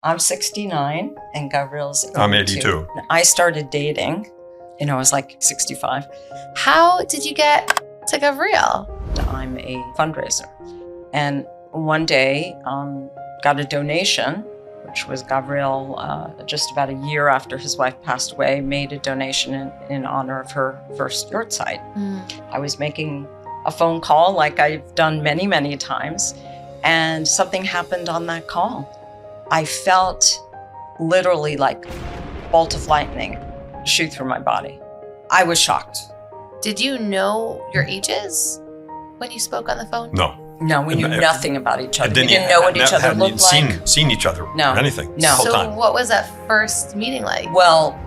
I'm 69 and Gabriel's 82. I'm 82. I started dating, I was like 65. How did you get to Gabriel? I'm a fundraiser. And one day, got a donation, which was Gabriel, just about a year after his wife passed away, made a donation in honor of her first yahrzeit. I was making a phone call like I've done many, many times, and something happened on that call. I felt literally like a bolt of lightning shoot through my body. I was shocked. Did you know your ages when you spoke on the phone? No, we knew nothing about each other. We Didn't didn't know what each other looked like. Seen each other No. or anything. No. The whole So time. what was that first meeting like? Well,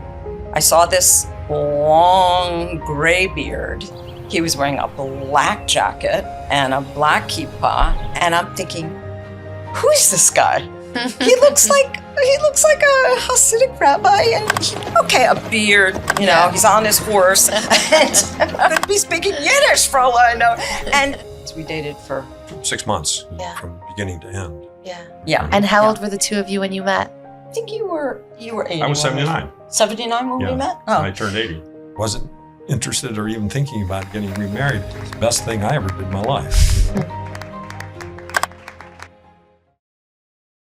I saw this long gray beard. He was wearing a black jacket and a black kippah, and I'm thinking, who is this guy? He looks like a Hasidic rabbi, and a beard. He's on his horse, and could be speaking Yiddish for all I know. And we dated for 6 months Yeah. from beginning to end. yeah. And how old were the two of you when you met? I think you were 80. I was when we- 79. 79 when we met. Oh, I turned 80. Wasn't interested or even thinking about getting remarried. It was the best thing I ever did in my life.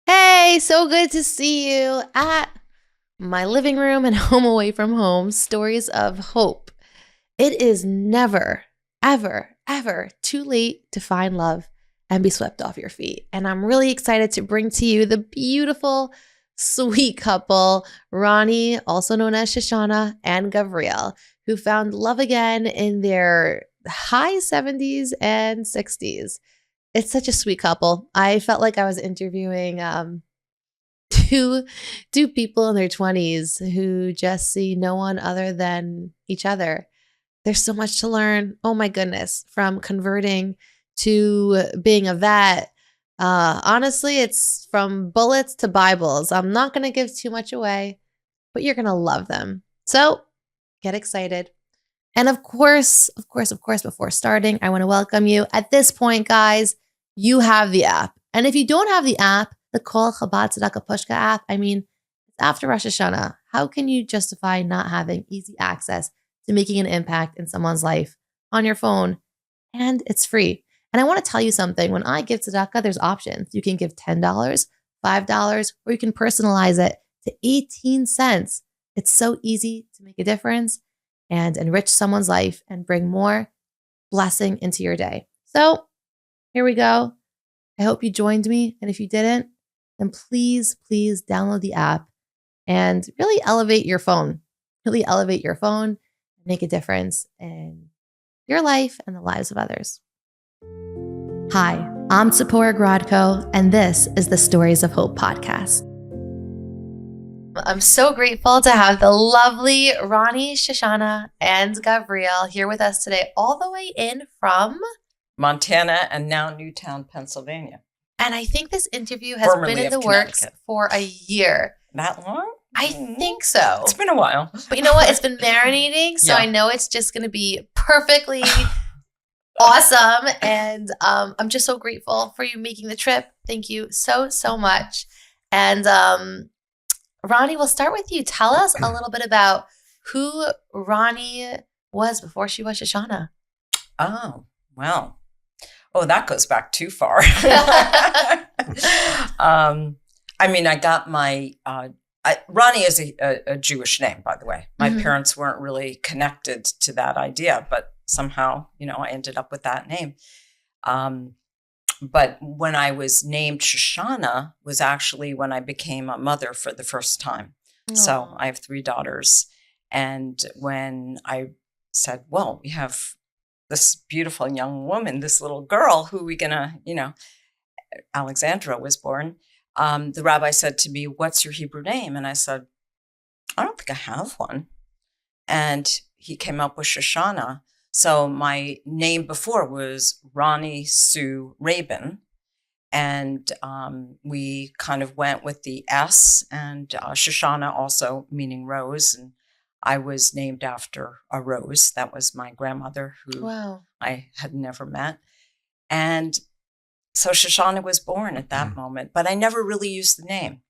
Hey, so good to see you at my living room and home away from home. Stories of hope. It is never, ever, ever too late to find love and be swept off your feet. And I'm really excited to bring to you the beautiful, sweet couple, Ronnie, also known as Shoshana, and Gabriel, who found love again in their high 70s and 60s. It's such a sweet couple. I felt like I was interviewing two people in their 20s who just see no one other than each other. There's so much to learn. Oh my goodness, from converting to being a vet. Honestly, it's from bullets to Bibles. I'm not going to give too much away, but you're going to love them. So get excited. And of course, before starting, I want to welcome you. At this point, guys, you have the app. And if you don't have the app, the Colel, Chabad, Tzedaka, Pushka app, it's after Rosh Hashanah. How can you justify not having easy access to making an impact in someone's life on your phone? And it's free. And I want to tell you something. When I give Tzedaka, there's options. You can give $10, $5, or you can personalize it to 18 cents. It's so easy to make a difference and enrich someone's life and bring more blessing into your day. So here we go. I hope you joined me. And if you didn't, then please download the app and really elevate your phone. Really elevate your phone and make a difference in your life and the lives of others. Hi, I'm Tzipora Grodko, and this is the Stories of Hope podcast. I'm so grateful to have the lovely Ronnie, Shoshana, and Gabriel here with us today, all the way in from Montana and now Newtown, Pennsylvania. And I think this interview has Formerly been in the of works Connecticut. for a year. That long? I think so. It's been a while. But you know what? It's been marinating, so Yeah. I know it's just going to be perfectly awesome. And I'm just so grateful for you making the trip. Thank you so much. And Ronnie, we'll start with you. Tell us a little bit about who Ronnie was before she was Shoshana. Oh, well. Oh, that goes back too far. I got my, Ronnie is a Jewish name, by the way. My parents weren't really connected to that idea, but somehow, I ended up with that name. But when I was named Shoshana was actually when I became a mother for the first time. Aww. So I have 3 daughters. And when I said, well, we have this beautiful young woman, this little girl, who are we gonna, Alexandra was born. The rabbi said to me, what's your Hebrew name? And I said, I don't think I have one. And he came up with Shoshana. So my name before was Ronnie Sue Rabin. And we kind of went with the S, and Shoshana also meaning rose. And I was named after a rose. That was my grandmother, who I had never met. And so Shoshana was born at that moment, but I never really used the name.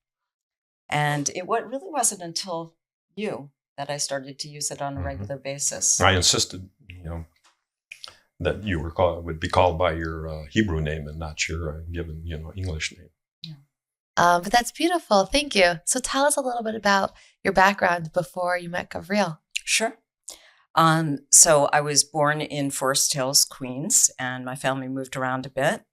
And really wasn't until you that I started to use it on a regular basis. I insisted, that you would be called by your Hebrew name and not your given, English name. But that's beautiful. Thank you. So tell us a little bit about your background before you met Gabriel. Sure. So I was born in Forest Hills, Queens, and my family moved around a bit.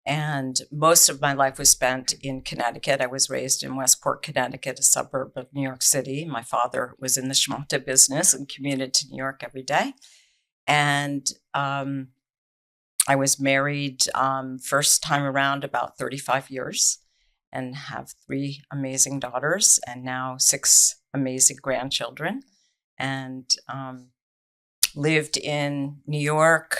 And most of my life was spent in Connecticut. I was raised in Westport, Connecticut, a suburb of New York City. My father was in the schmata business and commuted to New York every day. And I was married first time around about 35 years and have 3 amazing daughters and now 6 amazing grandchildren. And lived in New York,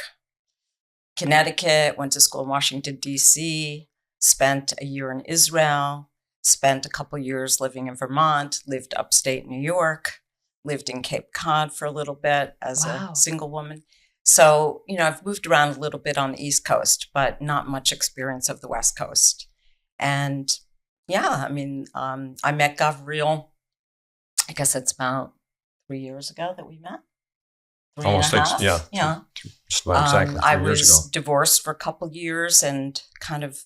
Connecticut, went to school in Washington, D.C., spent a year in Israel, spent a couple years living in Vermont, lived upstate New York, lived in Cape Cod for a little bit as a single woman. So, I've moved around a little bit on the East Coast, but not much experience of the West Coast. And I met Gabriel, I guess it's about 3 years ago that we met. Almost 6, yeah. Just about exactly 3 years ago. I was divorced for a couple years and kind of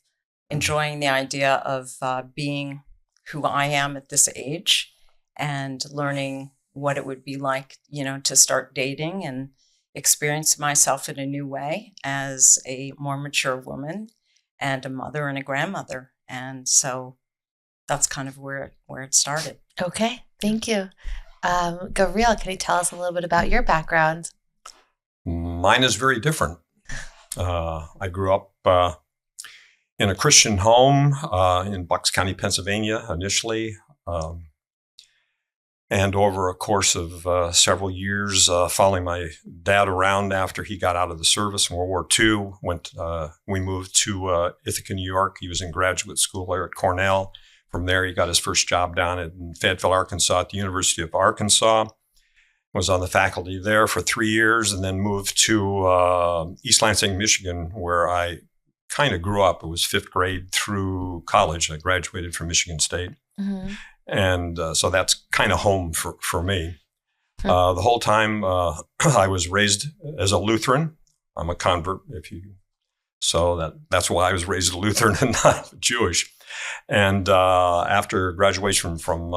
enjoying the idea of being who I am at this age and learning what it would be like, to start dating and experience myself in a new way as a more mature woman and a mother and a grandmother. And so that's kind of where it started. Okay, thank you. Gabriel, can you tell us a little bit about your background? Mine is very different. I grew up in a Christian home in Bucks County, Pennsylvania, initially. And over a course of several years, following my dad around after he got out of the service in World War II, we moved to Ithaca, New York. He was in graduate school there at Cornell. From there, he got his first job down in Fayetteville, Arkansas at the University of Arkansas. Was on the faculty there for 3 years and then moved to East Lansing, Michigan, where I kind of grew up. It was 5th grade through college. I graduated from Michigan State. Mm-hmm. And so that's kind of home for me. The whole time I was raised as a Lutheran. I'm a convert, so that's why I was raised a Lutheran and not Jewish. And after graduation from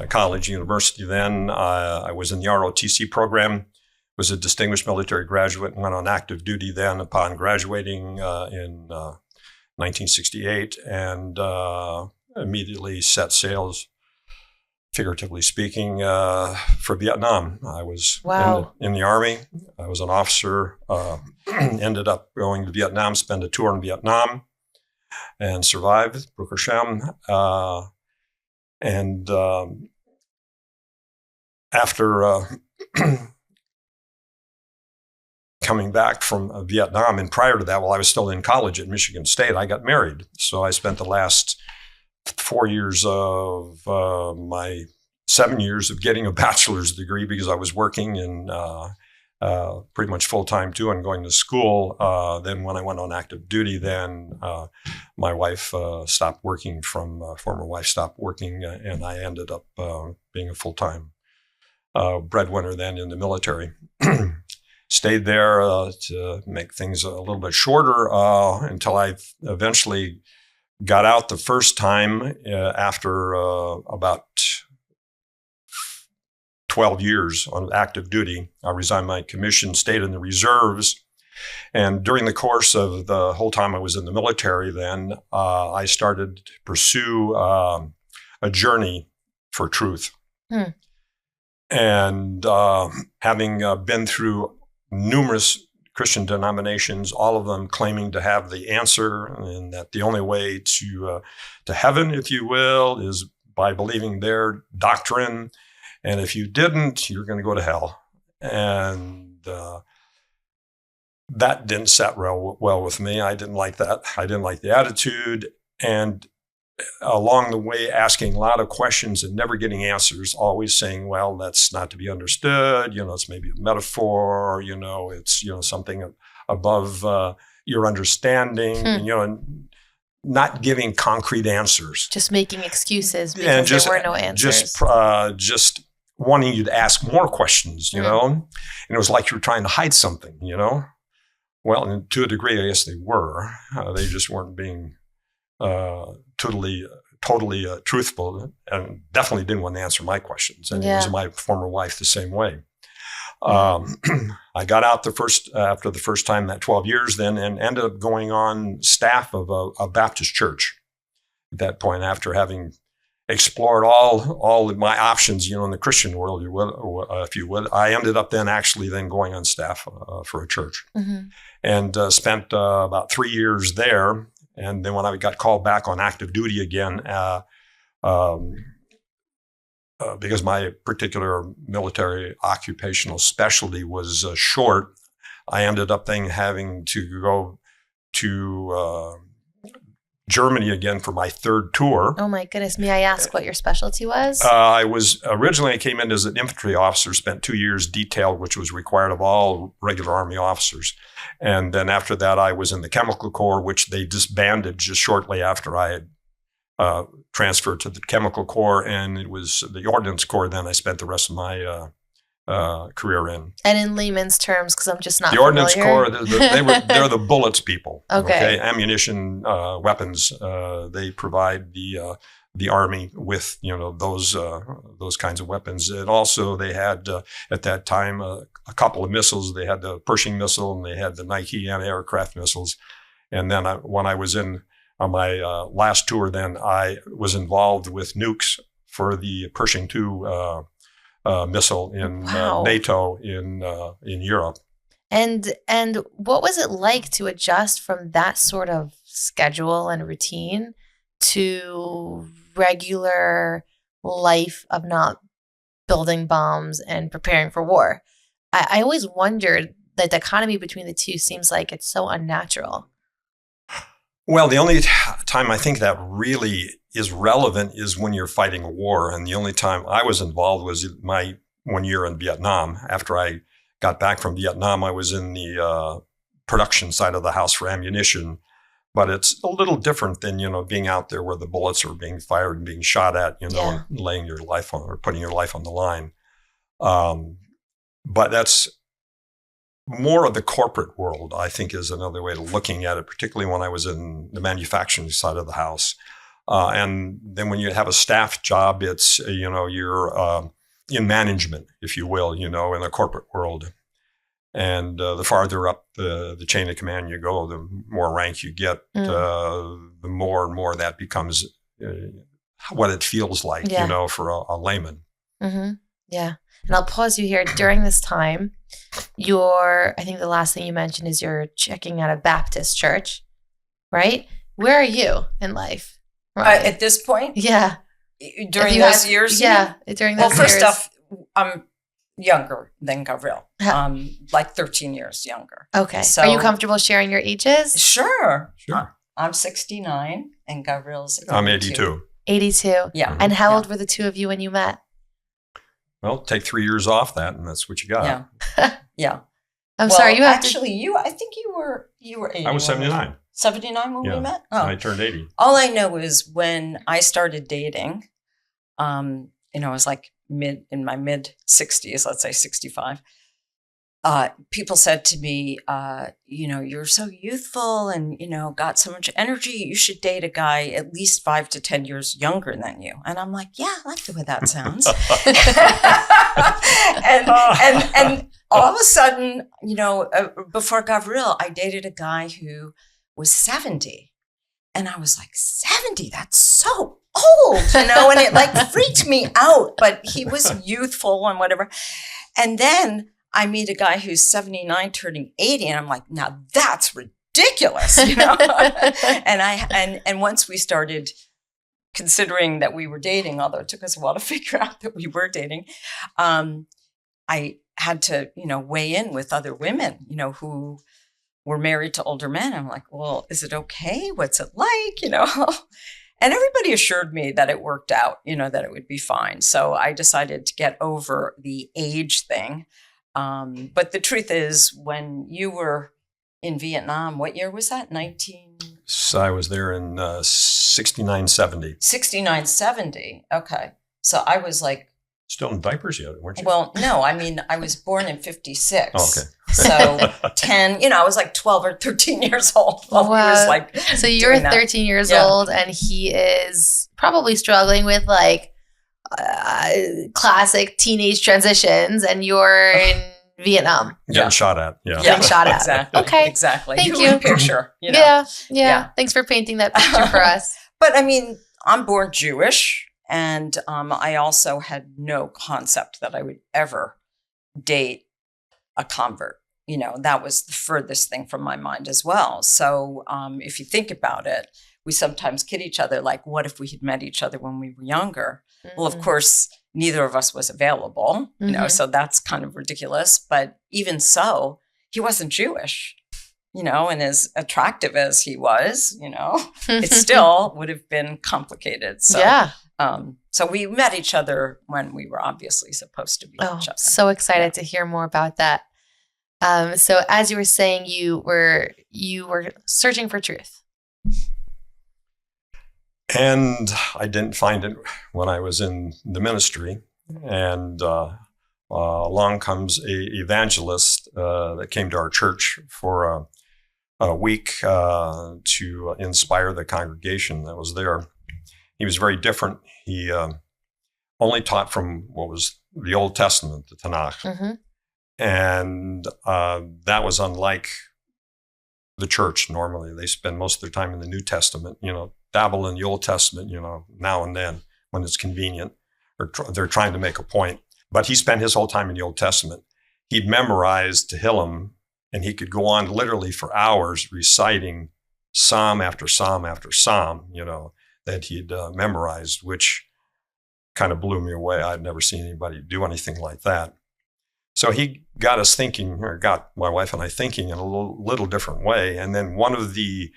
college, university, then I was in the ROTC program, was a distinguished military graduate, and went on active duty then upon graduating in 1968, and immediately set sails, figuratively speaking, for Vietnam. I was in the Army. I was an officer, ended up going to Vietnam, spent a tour in Vietnam, and survived, Baruch Hashem. And after coming back from Vietnam, and prior to that, while I was still in college at Michigan State, I got married. So I spent the last 4 years of my 7 years of getting a bachelor's degree, because I was working in pretty much full-time too and going to school. Then when I went on active duty, then my wife stopped working former wife stopped working, and I ended up being a full-time breadwinner then in the military. Stayed there to make things a little bit shorter until I eventually got out the first time after about 12 years on active duty. I resigned my commission, stayed in the reserves. And during the course of the whole time I was in the military then, I started to pursue a journey for truth. And having been through numerous Christian denominations, all of them claiming to have the answer, and that the only way to heaven, if you will, is by believing their doctrine. And if you didn't, you're going to go to hell. And that didn't sit well with me. I didn't like that. I didn't like the attitude. And along the way, asking a lot of questions and never getting answers, always saying, well, that's not to be understood. It's maybe a metaphor, it's, something above your understanding. And not giving concrete answers. Just making excuses because there were no answers. Just wanting you to ask more questions, you know? And it was like you were trying to hide something, you know? Well, and to a degree, I guess they were. They just weren't being totally truthful, and definitely didn't want to answer my questions. And it was my former wife the same way. I got out after the first time, that 12 years then, and ended up going on staff of a Baptist church at that point, after having explored all of my options, you know, in the Christian world, if you would. I ended up then going on staff for a church, and spent about 3 years there. And then when I got called back on active duty again, because my particular military occupational specialty was short, I ended up then having to go to Germany again for my third tour. Oh my goodness. May I ask what your specialty was? I came in as an infantry officer, spent 2 years detailed, which was required of all regular Army officers. And then after that, I was in the Chemical Corps, which they disbanded just shortly after I had transferred to the Chemical Corps, and it was the Ordnance Corps. Then I spent the rest of my career in. And in layman's terms, because I'm just not the familiar. Ordnance Corps, they're the bullets people. Okay. Ammunition, weapons. They provide the Army with, you know, those kinds of weapons. And also they had at that time a couple of missiles. They had the Pershing missile and they had the Nike anti-aircraft missiles. And then when I was on my last tour, then I was involved with nukes for the Pershing II missile in NATO in Europe. And what was it like to adjust from that sort of schedule and routine to regular life of not building bombs and preparing for war? I always wondered, the dichotomy between the two seems like it's so unnatural. Well, the only time I think that really is relevant is when you're fighting a war. And the only time I was involved was my 1 year in Vietnam. After I got back from Vietnam, I was in the production side of the house for ammunition. But it's a little different than, you know, being out there where the bullets are being fired and being shot at, you know, and laying your life on, or putting your life on the line. But that's more of the corporate world, I think, is another way of looking at it, particularly when I was in the manufacturing side of the house. And then when you have a staff job, it's, you know, you're in management, if you will, you know, in the corporate world. And the farther up the chain of command you go, the more rank you get, the more and more that becomes what it feels like, you know, for a layman. Mm-hmm. Yeah. And I'll pause you here. During this time, I think the last thing you mentioned is you're checking out a Baptist church, right? Where are you in life? Right. At this point? Yeah. During those years? Yeah. During those years. Well, first off, I'm younger than Gabriel, like 13 years younger. Okay. So, are you comfortable sharing your ages? Sure. I'm 69 and Gabriel's 82. I'm 82. 82. Yeah. And how old were the two of you when you met? Well, take 3 years off that, and that's what you got. Yeah. Yeah. I'm sorry. You have actually, I think you were 80. I was 79. 79 when we met? Oh. I turned 80. All I know is when I started dating, you know, I was like in my mid 60s, let's say 65. People said to me, you know, you're so youthful and, you know, got so much energy. You should date a guy at least 5 to 10 years younger than you. And I'm like, yeah, I like the way that sounds. and all of a sudden, you know, before Gabriel, I dated a guy who was 70. And I was like, 70? That's so old, you know, and it like freaked me out, but he was youthful and whatever. And then I meet a guy who's 79 turning 80 and I'm like, now that's ridiculous, you know? and once we started considering that we were dating, although it took us a while to figure out that we were dating, I had to, you know, weigh in with other women, you know, who were married to older men. I'm like, well, is it okay? What's it like? You know? And everybody assured me that it worked out, you know, that it would be fine. So I decided to get over the age thing. But the truth is, when you were in Vietnam, what year was that? So I was there in 69, 70. 69, 70. Okay. So I was like, Still in diapers yet, weren't you? well, no, I mean, I was born in 56. Oh, okay. So 10, I was like 12 or 13 years old. While he was like, so you're 13 years old and he is probably struggling with like classic teenage transitions and you're in Vietnam. Getting shot at. Yeah. Getting shot at. Exactly. Okay. Exactly. Thank You. you. Picture. Yeah. Thanks for painting that picture for us. But I mean, I'm born Jewish. And I also had no concept that I would ever date a convert. That was the furthest thing from my mind as well. So if you think about it, we sometimes kid each other, like, what if we had met each other when we were younger? Mm-hmm. Well, of course, neither of us was available, so that's kind of ridiculous. But even so, he wasn't Jewish, and as attractive as he was, it still would have been complicated. So, yeah. So we met each other when we were obviously supposed to be each other. So excited to hear more about that. So as you were saying, you were searching for truth. And I didn't find it when I was in the ministry. And along comes a evangelist that came to our church for a week to inspire the congregation that was there. He was very different. He only taught from what was the Old Testament, the Tanakh. Mm-hmm. And that was unlike the church normally. They spend most of their time in the New Testament, dabble in the Old Testament, now and then when it's convenient, or they're trying to make a point. But he spent his whole time in the Old Testament. He'd memorized Tehillim, and he could go on literally for hours reciting psalm after psalm after psalm, that he'd memorized, which kind of blew me away. I'd never seen anybody do anything like that. So he got us thinking, or got my wife and I thinking in a little different way. And then one of the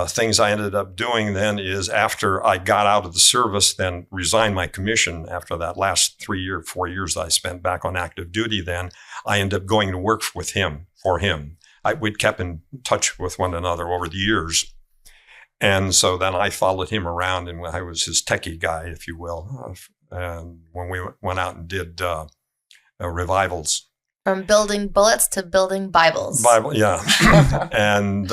things I ended up doing then is, after I got out of the service, then resigned my commission after that last 4 years that I spent back on active duty, then I ended up going to work with him, for him. We'd kept in touch with one another over the years. And so then I followed him around, and I was his techie guy, if you will, and when we went out and did revivals. From building bullets to building Bibles. Bible, yeah. And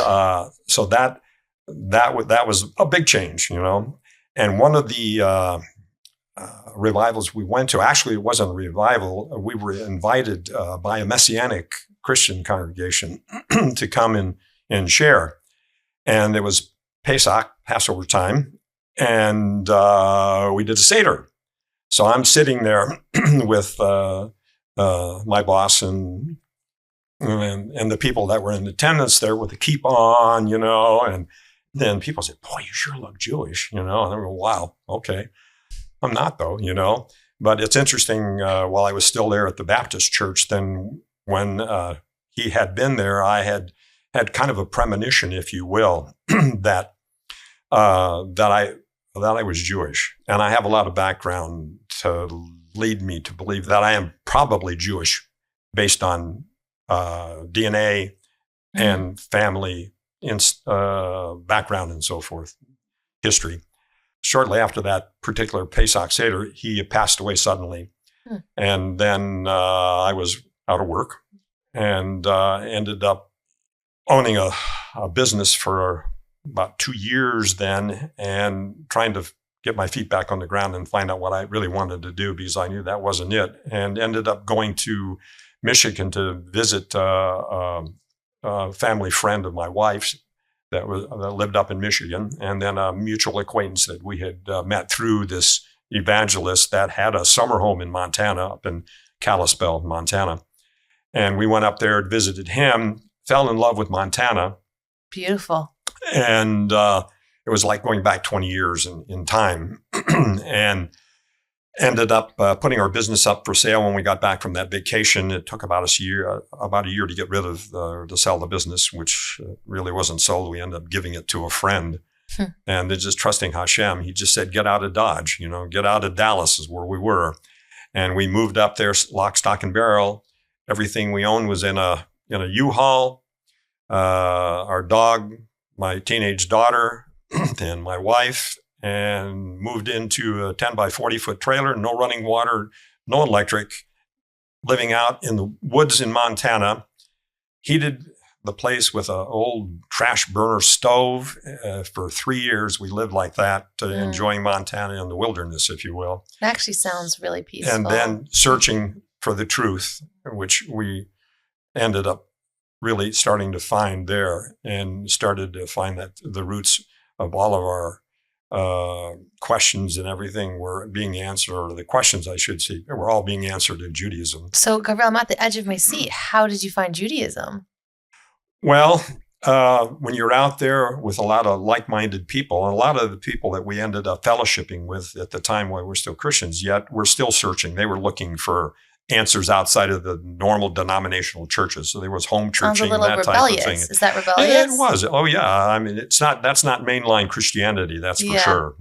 so that was a big change, And one of the revivals we went to, actually it wasn't a revival, we were invited by a Messianic Christian congregation to come and share. And it was Pesach, Passover time, and we did a Seder. So I'm sitting there with my boss and the people that were in attendance there with the keep on, and then people said, boy, you sure look Jewish, and I go, wow, okay. I'm not though, but it's interesting, while I was still there at the Baptist church, then when he had been there, I had kind of a premonition, if you will, that I was Jewish, and I have a lot of background to lead me to believe that I am probably Jewish based on DNA and family background and so forth, history. Shortly after that particular Pesach Seder, he passed away suddenly, and then I was out of work and ended up owning a business for about 2 years then, and trying to get my feet back on the ground and find out what I really wanted to do, because I knew that wasn't it, and ended up going to Michigan to visit a family friend of my wife's that lived up in Michigan, and then a mutual acquaintance that we had met through this evangelist that had a summer home in Montana, up in Kalispell, Montana. And we went up there and visited him, fell in love with Montana. Beautiful. And it was like going back 20 years in time, and ended up putting our business up for sale when we got back from that vacation. It took about a year to get rid of, to sell the business, which really wasn't sold. We ended up giving it to a friend, and they're just trusting Hashem. He just said, get out of Dodge, get out of Dallas is where we were. And we moved up there, lock, stock, and barrel. Everything we owned was in a U-Haul. Our dog my teenage daughter and my wife, and moved into a 10 by 40 foot trailer, no running water, no electric, living out in the woods in Montana, heated the place with an old trash burner stove. For 3 years, we lived like that, enjoying Montana in the wilderness, if you will. It actually sounds really peaceful. And then searching for the truth, which we ended up really starting to find there, and started to find that the roots of all of our questions and everything were being answered, or the questions, I should say, were all being answered in Judaism. So, Gabriel, I'm at the edge of my seat. How did you find Judaism? Well, when you're out there with a lot of like-minded people, and a lot of the people that we ended up fellowshipping with at the time when we're still Christians, yet we're still searching. They were looking for answers outside of the normal denominational churches. So there was home churching, Sounds a little that rebellious. type of thing. Is that rebellious? It was. Oh yeah. I mean, that's not mainline Christianity. That's for sure.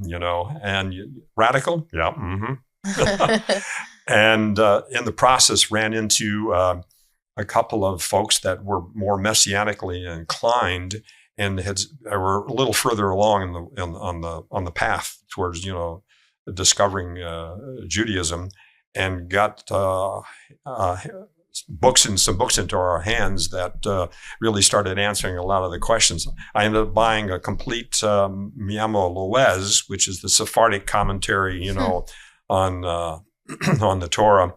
And radical. Yeah. Mm-hmm. And in the process, ran into a couple of folks that were more messianically inclined, and were a little further along on the path towards discovering Judaism, and got books into our hands that really started answering a lot of the questions. I ended up buying a complete miraculous, which is the Sephardic commentary, on on the Torah.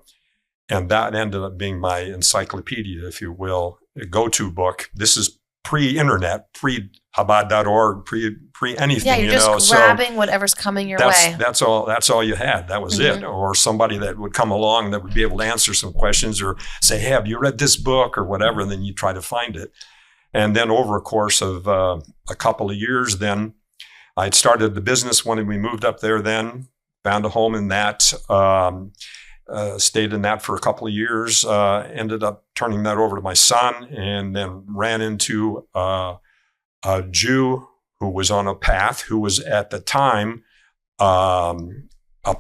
And that ended up being my encyclopedia, if you will, a go-to book. This is pre-internet, pre-Chabad.org, pre-anything. Yeah, you're just grabbing whatever's coming your way. That's all you had. That was it. Or somebody that would come along that would be able to answer some questions, or say, hey, have you read this book or whatever? And then you try to find it. And then over a course of a couple of years, then I'd started the business when we moved up there, then found a home in that. Stayed in that for a couple of years, ended up turning that over to my son, and then ran into a Jew who was on a path, who was at the time a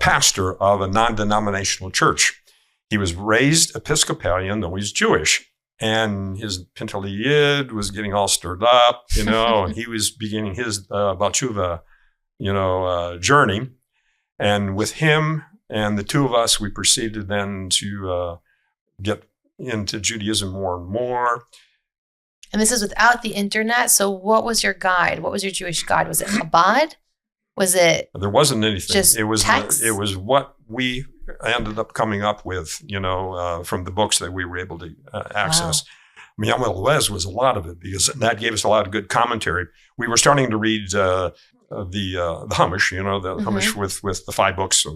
pastor of a non-denominational church. He was raised Episcopalian, though he's Jewish, and his Pintel Yid was getting all stirred up, and he was beginning his Baal Tshuva, journey. And with him and the two of us, we proceeded then to get into Judaism more and more. And this is without the internet. So what was your guide? What was your Jewish guide? Was it Chabad? Was it? There wasn't anything. Just it was text? It was what we ended up coming up with, from the books that we were able to access. Wow. Miraculous was a lot of it, because that gave us a lot of good commentary. We were starting to read the Chumash, the Chumash with the 5 books,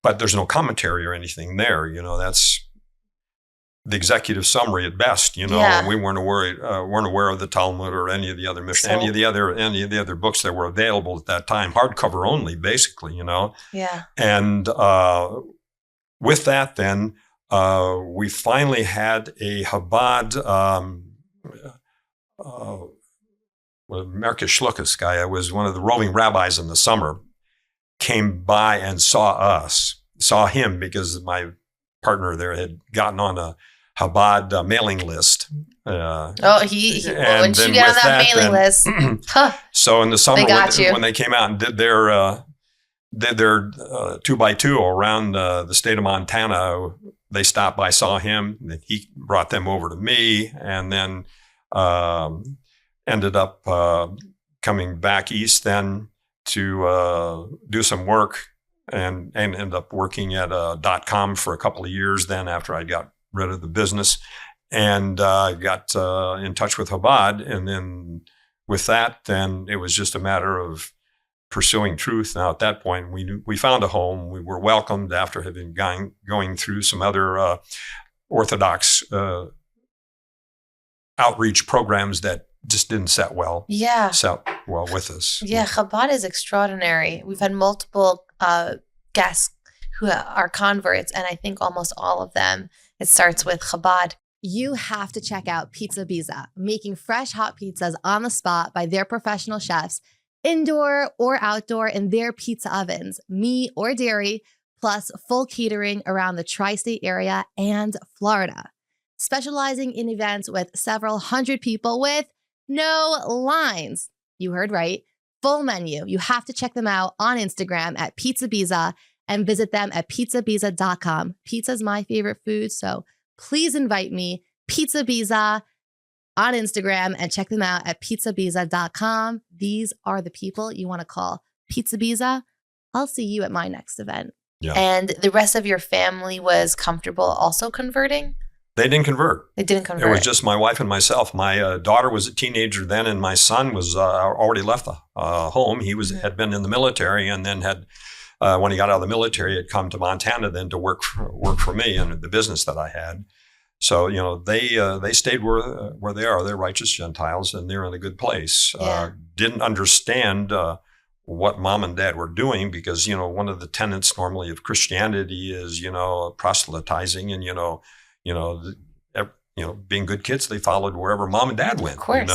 but there's no commentary or anything there. That's the executive summary at best. And we weren't aware of the Talmud or any of the other Mishnah, any of the other books that were available at that time, hardcover only, basically. Yeah. And with that, then we finally had a Chabad. Miraculous guy, was one of the roving rabbis in the summer, came by and saw him, because my partner there had gotten on a Chabad mailing list. Once you get on that mailing list. So in the summer, when they came out and did their 2x2 around the state of Montana, they stopped by, saw him, and he brought them over to me, and then ended up coming back east then to do some work, and ended up working at .com for a couple of years then, after I got rid of the business, and got in touch with Chabad. And then with that, then it was just a matter of pursuing truth. Now at that point, we found a home. We were welcomed after having going through some other Orthodox outreach programs that just didn't set well with us. Yeah, Chabad is extraordinary. We've had multiple guests who are converts, and I think almost all of them, it starts with Chabad. You have to check out Pizza Biza, making fresh hot pizzas on the spot by their professional chefs, indoor or outdoor, in their pizza ovens, meat or dairy, plus full catering around the tri-state area and Florida. Specializing in events with several hundred people with no lines. You heard right. Full menu. You have to check them out on Instagram at Pizza Biza and visit them at pizzabiza.com. Pizza's my favorite food, so please invite me. Pizza Biza on Instagram and check them out at pizzabiza.com. These are the people you want to call. Pizza Biza, I'll see you at my next event. Yeah. And the rest of your family was comfortable also converting? They didn't convert. They didn't convert. It was just my wife and myself. My daughter was a teenager then, and my son was already left the home. He had been in the military, and then had when he got out of the military, had come to Montana then to work for me and the business that I had. So they stayed where they are. They're righteous Gentiles, and they're in a good place. Yeah. Didn't understand what mom and dad were doing, because one of the tenets normally of Christianity is proselytizing, and being good kids. They followed wherever mom and dad went. Of course.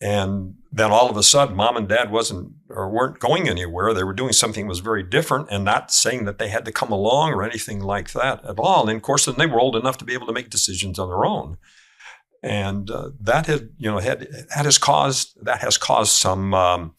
And then all of a sudden, mom and dad weren't going anywhere. They were doing something that was very different, and not saying that they had to come along or anything like that at all. And of course, then they were old enough to be able to make decisions on their own. And that has caused some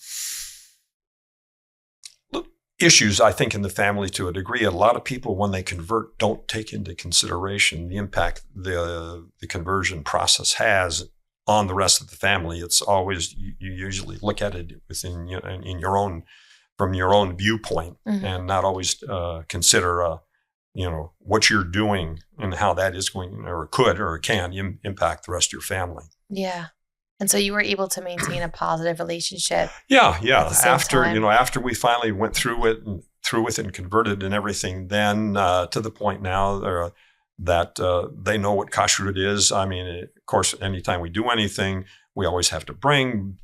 issues, I think, in the family to a degree. A lot of people, when they convert, don't take into consideration the impact the conversion process has on the rest of the family. It's always, you usually look at it from your own viewpoint, and not always consider what you're doing and how that is going, or could or can impact the rest of your family. Yeah. And so you were able to maintain a positive relationship. Yeah. After we finally went through with it and converted and everything, then to the point now that they know what kashrut is. I mean, of course, anytime we do anything, we always have to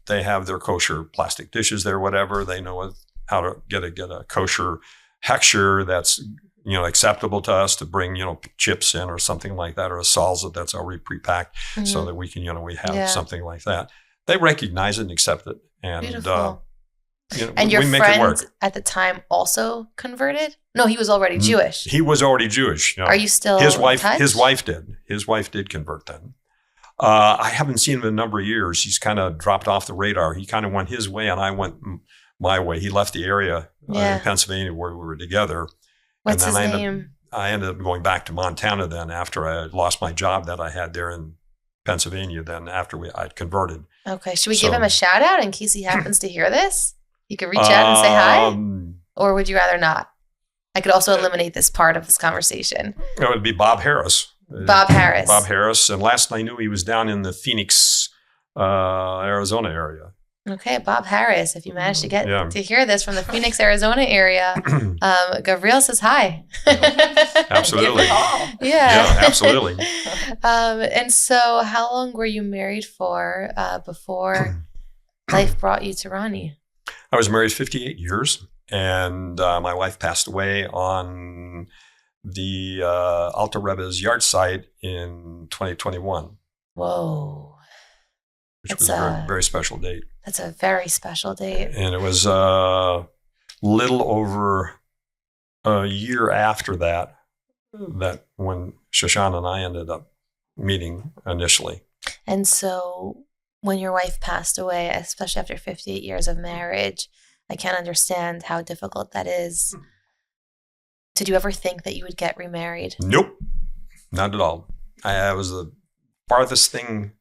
they have their kosher plastic dishes there, whatever. They know how to get a kosher hechsher that's acceptable to us to bring, chips in or something like that, or a salsa that's already pre-packed, so that we can, we have something like that. They recognize it and accept it. And, beautiful. And your we make it friend work. at the time also converted? No, he was already Jewish. He was already Jewish. Are you still his in wife? touch? His wife did. His wife did convert then. I haven't seen him in a number of years. He's kind of dropped off the radar. He kind of went his way, and I went my way. He left the area in Pennsylvania where we were together. What's and his then name? I ended up going back to Montana then, after I lost my job that I had there in Pennsylvania, then after I'd converted. Okay. Should we give him a shout out in case he happens to hear this? You could reach out and say hi? Or would you rather not? I could also eliminate this part of this conversation. It would be Bob Harris. Bob Harris. Bob Harris. And last I knew, he was down in the Phoenix, Arizona area. Okay, Bob Harris, if you manage to get to hear this from the Phoenix, Arizona area, Gabriel says hi. Absolutely. Yeah, absolutely. And so how long were you married for before life brought you to Ronnie? I was married 58 years, and my wife passed away on the Alter Rebbe's yard site in 2021. Whoa. Which was a very, very special date. That's a very special date. And it was a little over a year after that when Shoshana and I ended up meeting initially. And so when your wife passed away, especially after 58 years of marriage, I can't understand how difficult that is. Did you ever think that you would get remarried? Nope, not at all. I was the farthest thing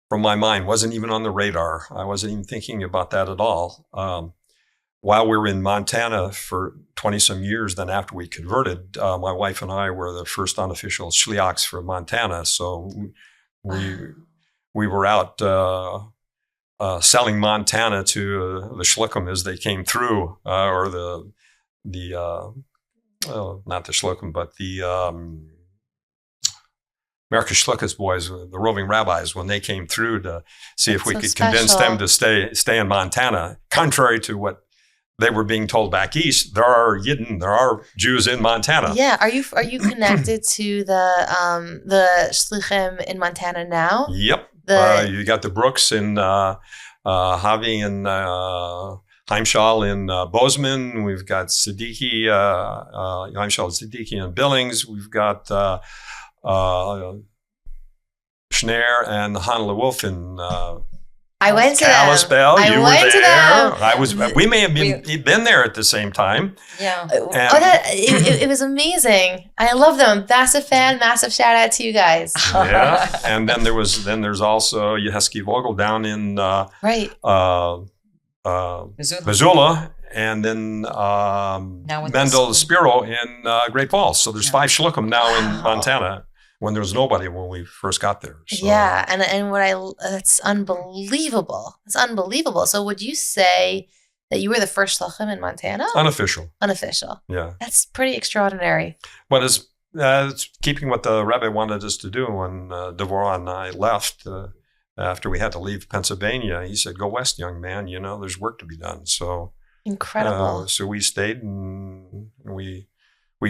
from my mind. Wasn't even on the radar. I wasn't even thinking about that at all. While we were in Montana for 20-some years, then after we converted, my wife and I were the first unofficial shliachs for Montana. So we were out selling Montana to the shluchim as they came through, or not the shluchim, but the Miraculous boys, the roving rabbis, when they came through to see if we could convince them to stay in Montana, contrary to what they were being told back east. There are Jews in Montana. Yeah, are you connected to the shluchim in Montana now? Yep. You got the Brooks in Javi and Heimshal in Bozeman. We've got Siddiqui, Heimshal Siddiqui in Billings. We've got Schneer and Hanla Wolf in I went to them. Kalispell. I You were went to there. them. I was. We may have been there at the same time. Yeah. It was amazing. I love them. Massive fan. Massive shout out to you guys. Yeah. And then there's also Yeheski Vogel down in Right. Missoula, and then Mendel Spiro in Great Falls. So there's 5 shluchim now in Montana, when there was nobody when we first got there. So. Yeah, and that's unbelievable. It's unbelievable. So would you say that you were the first shluchim in Montana? Unofficial. Unofficial. Yeah. That's pretty extraordinary. But it's keeping what the rabbi wanted us to do when Devorah and I left. After we had to leave Pennsylvania, he said, "Go west, young man. You know, there's work to be done." So incredible. So we stayed and we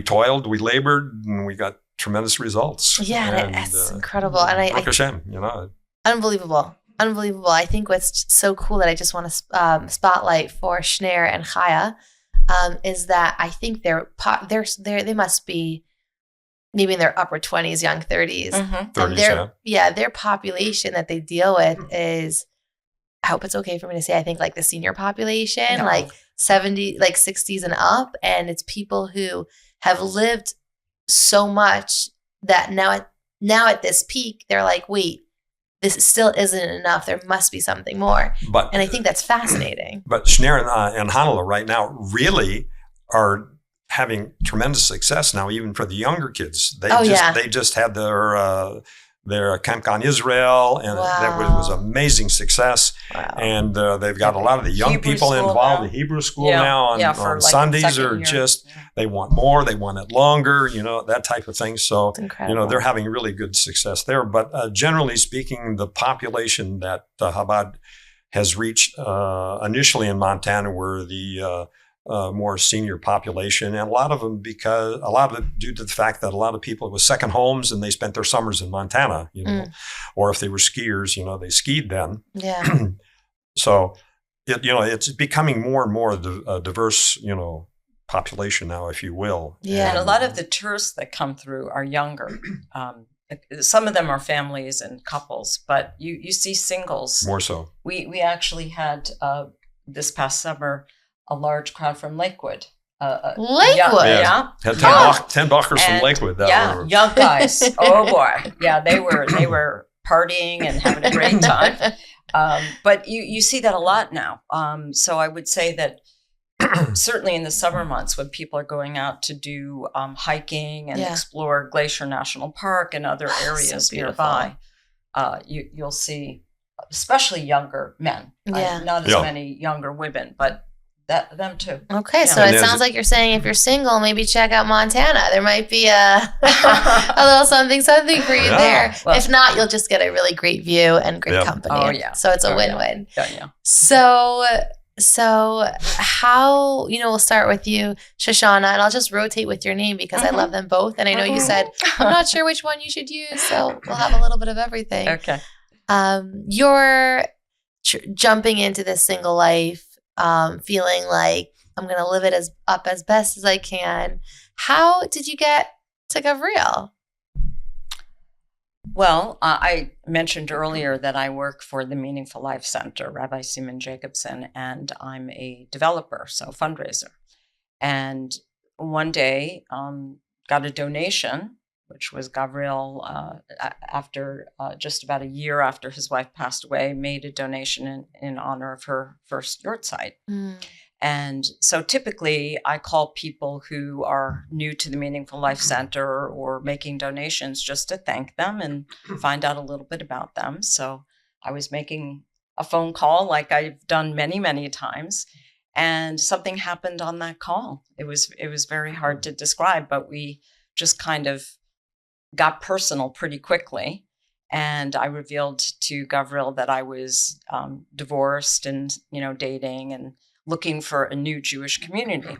toiled, we labored, and we got tremendous results. Yeah, and that's incredible. And Baruch Hashem, you know, unbelievable. I think what's so cool that I just want to spotlight for Schneer and Chaya is that I think they must be maybe in their upper 20s, young 30s. Mm-hmm. 30s, their population that they deal with is, I hope it's okay for me to say, I think like the senior population, like 70, like 60s and up. And it's people who have lived so much that now at this peak, they're like, wait, this still isn't enough. There must be something more. And I think that's fascinating. But Schneer and Hanala right now really are having tremendous success now, even for the younger kids. They just had their Camp Gan Israel, and that was amazing success. Wow. And they've got a lot of the young Hebrew people involved. Now. The Hebrew school now on like Sundays are just, they want more, they want it longer, you know, that type of thing. So, you know, they're having really good success there. But generally speaking, the population that Chabad has reached initially in Montana were the more senior population, and a lot of it due to the fact that a lot of people, it was second homes and they spent their summers in Montana, you know, or if they were skiers, you know, they skied then. Yeah. So, it's becoming more and more a diverse, you know, population now, if you will. Yeah. And a lot of the tourists that come through are younger. Some of them are families and couples, but you see singles. More so. We actually had this past summer a large crowd from Lakewood. Lakewood? Yeah. Had 10 Bachers from Lakewood. Young guys. Oh boy. Yeah, they were partying and having a great time. But you see that a lot now. So I would say that certainly in the summer months when people are going out to do hiking and explore Glacier National Park and other areas nearby, you'll see especially younger men. Not as many younger women, but them too. Okay, so it sounds like you're saying if you're single, maybe check out Montana. There might be a little something for you there. Well, if not, you'll just get a really great view and great company. Oh yeah. So it's a win-win. Yeah. So how, we'll start with you, Shoshana, and I'll just rotate with your name because I love them both. And I know you said, I'm not sure which one you should use. So we'll have a little bit of everything. Okay. You're jumping into this single life, feeling like I'm going to live it up as best as I can. How did you get to Gabriel? Well, I mentioned earlier that I work for the Meaningful Life Center, Rabbi Simon Jacobson, and I'm a developer, so fundraiser. And one day, got a donation, which was Gabriel, after just about a year after his wife passed away, made a donation in honor of her first yurt site. And so typically I call people who are new to the Meaningful Life Center or making donations just to thank them and find out a little bit about them. So I was making a phone call like I've done many, many times. And something happened on that call. It was very hard to describe, but we just kind of got personal pretty quickly. And I revealed to Gabriel that I was divorced and, dating and looking for a new Jewish community,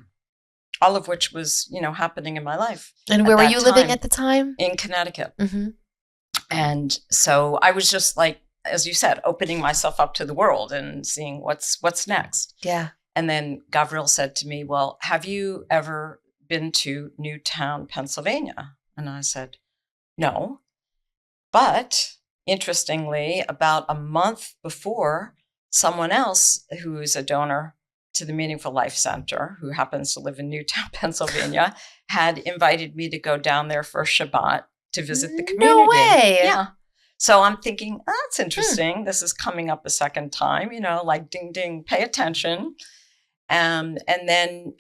all of which was, happening in my life. And where were you living at the time? In Connecticut. Mm-hmm. And so I was just like, as you said, opening myself up to the world and seeing what's next. Yeah. And then Gabriel said to me, well, have you ever been to Newtown, Pennsylvania? And I said, no, but interestingly, about a month before, someone else who's a donor to the Meaningful Life Center, who happens to live in Newtown, Pennsylvania, had invited me to go down there for Shabbat to visit the community. No way. Yeah. So I'm thinking, oh, that's interesting. This is coming up a second time, like ding, ding, pay attention. And then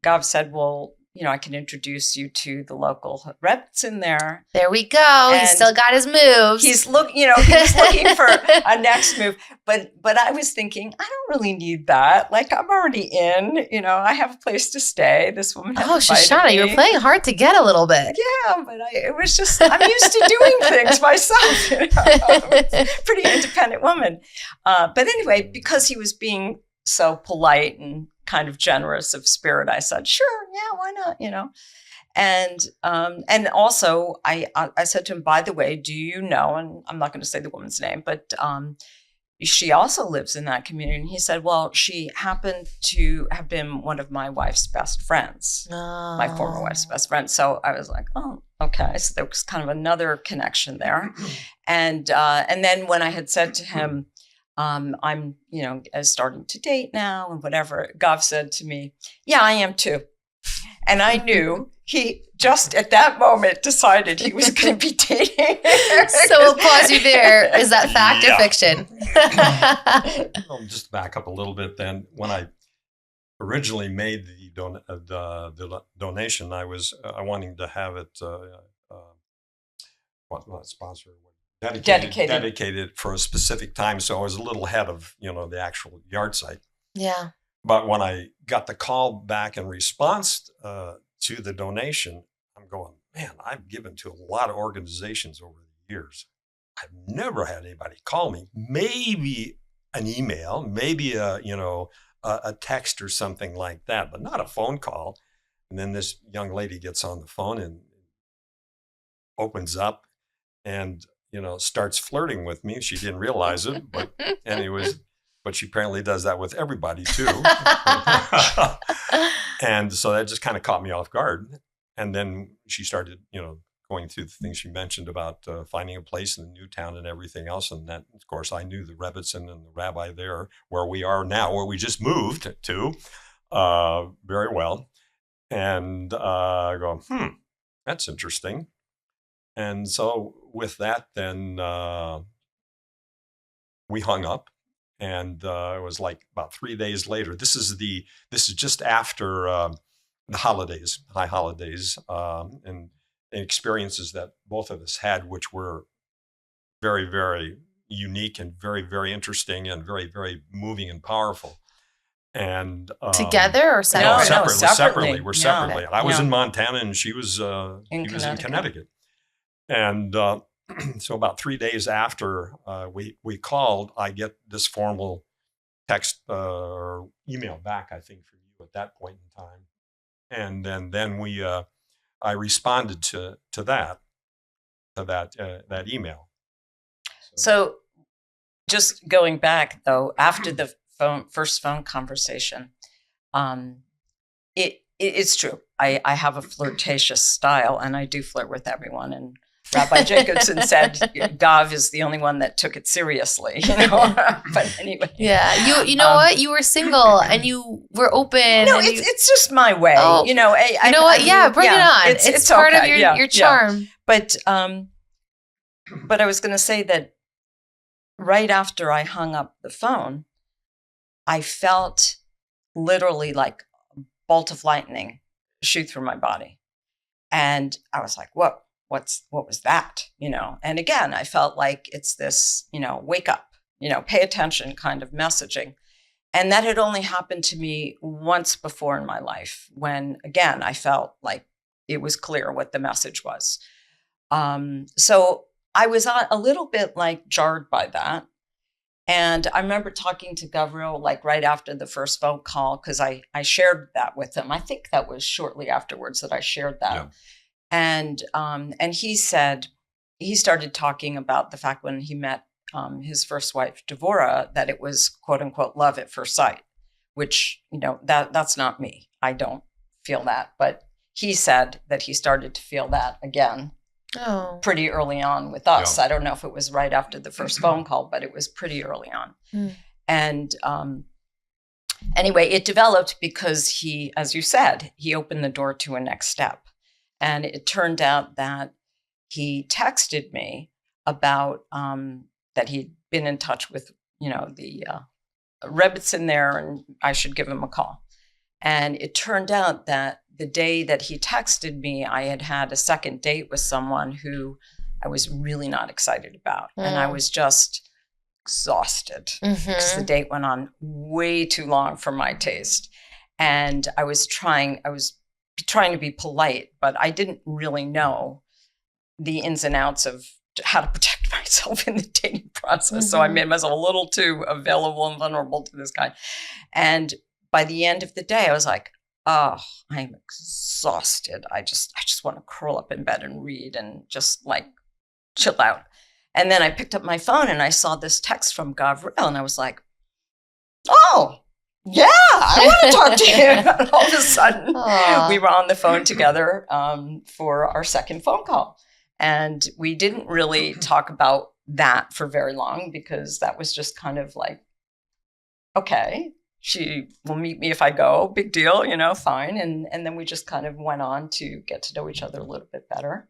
Gav said, well, I can introduce you to the local reps in there. There we go. He's still got his moves. He's he's looking for a next move. But I was thinking, I don't really need that. Like, I'm already in, I have a place to stay. This woman had invited Shoshana, me. you were playing hard to get a little bit. Yeah, but it was just, I'm used to doing things myself. I'm a pretty independent woman. But anyway, because he was being so polite and kind of generous of spirit, I said, sure, yeah, why not, and also I said to him, by the way, do you know, and I'm not going to say the woman's name, but she also lives in that community. And he said, well, she happened to have been one of my wife's best friends, my former wife's best friend. So I was like, oh, okay. So there was kind of another connection there. And then when I had said to him, I'm, starting to date now and whatever, Gav said to me, yeah, I am too. And I knew he just at that moment decided he was going to be dating. So we'll pause you there. Is that fact or fiction? I'll just back up a little bit then. When I originally made the donation, I was wanting to have it, what sponsor? Dedicated for a specific time. So I was a little ahead of, the actual yard site. Yeah. But when I got the call back in response to the donation, I'm going, man, I've given to a lot of organizations over the years. I've never had anybody call me. Maybe an email, maybe a text or something like that, but not a phone call. And then this young lady gets on the phone and opens up and starts flirting with me. She didn't realize it, but but she apparently does that with everybody too. And so that just kind of caught me off guard. And then she started, going through the things she mentioned about finding a place in the new town and everything else. And that, of course, I knew the Rebbitzin and the rabbi there, where we are now, where we just moved to, very well. And I go, that's interesting. And so with that, then we hung up, and it was like about 3 days later. This is just after the holidays, high holidays, and experiences that both of us had, which were very, very unique and very, very interesting and very, very moving and powerful. And together or separately? No, separately. We're Yeah. separately. Okay. I was Yeah. in Montana, and she was in Connecticut. And so about 3 days after we called, I get this formal text or email back, I think, from you at that point in time. And then I responded to that email. So just going back, though, after the first phone conversation, it's true. I have a flirtatious style, and I do flirt with everyone. And Rabbi Jacobson said Gav is the only one that took it seriously, But anyway. Yeah. You know what? You were single and you were open. No, it's just my way. Oh, you know what? Yeah, bring it on. It's part okay. of your charm. But I was going to say that right after I hung up the phone, I felt literally like a bolt of lightning shoot through my body. And I was like, whoa, what was that? And again, I felt like it's this, wake up, pay attention kind of messaging. And that had only happened to me once before in my life when, again, I felt like it was clear what the message was. So I was a little bit like jarred by that. And I remember talking to Gabriel like right after the first phone call, because I shared that with him. I think that was shortly afterwards that I shared that. Yeah. And he said, he started talking about the fact when he met his first wife, Devorah, that it was quote unquote love at first sight, which, that's not me. I don't feel that. But he said that he started to feel that again Oh. pretty early on with us. Yeah. I don't know if it was right after the first phone call, but it was pretty early on. Mm. And anyway, it developed because he, as you said, he opened the door to a next step. And it turned out that he texted me about that he'd been in touch with, the Rebbitzin there, and I should give him a call. And it turned out that the day that he texted me, I had had a second date with someone who I was really not excited about. And I was just exhausted because the date went on way too long for my taste. And I was trying to be polite, but I didn't really know the ins and outs of how to protect myself in the dating process. So I made myself a little too available and vulnerable to this guy. And by the end of the day, I was like, oh, I'm exhausted. I just want to curl up in bed and read and just like chill out. And then I picked up my phone and I saw this text from Gabriel, and I was like, oh, yeah, I want to talk to you. And all of a sudden, we were on the phone together for our second phone call. And we didn't really talk about that for very long, because that was just kind of like, okay, she will meet me if I go, big deal, fine. And then we just kind of went on to get to know each other a little bit better.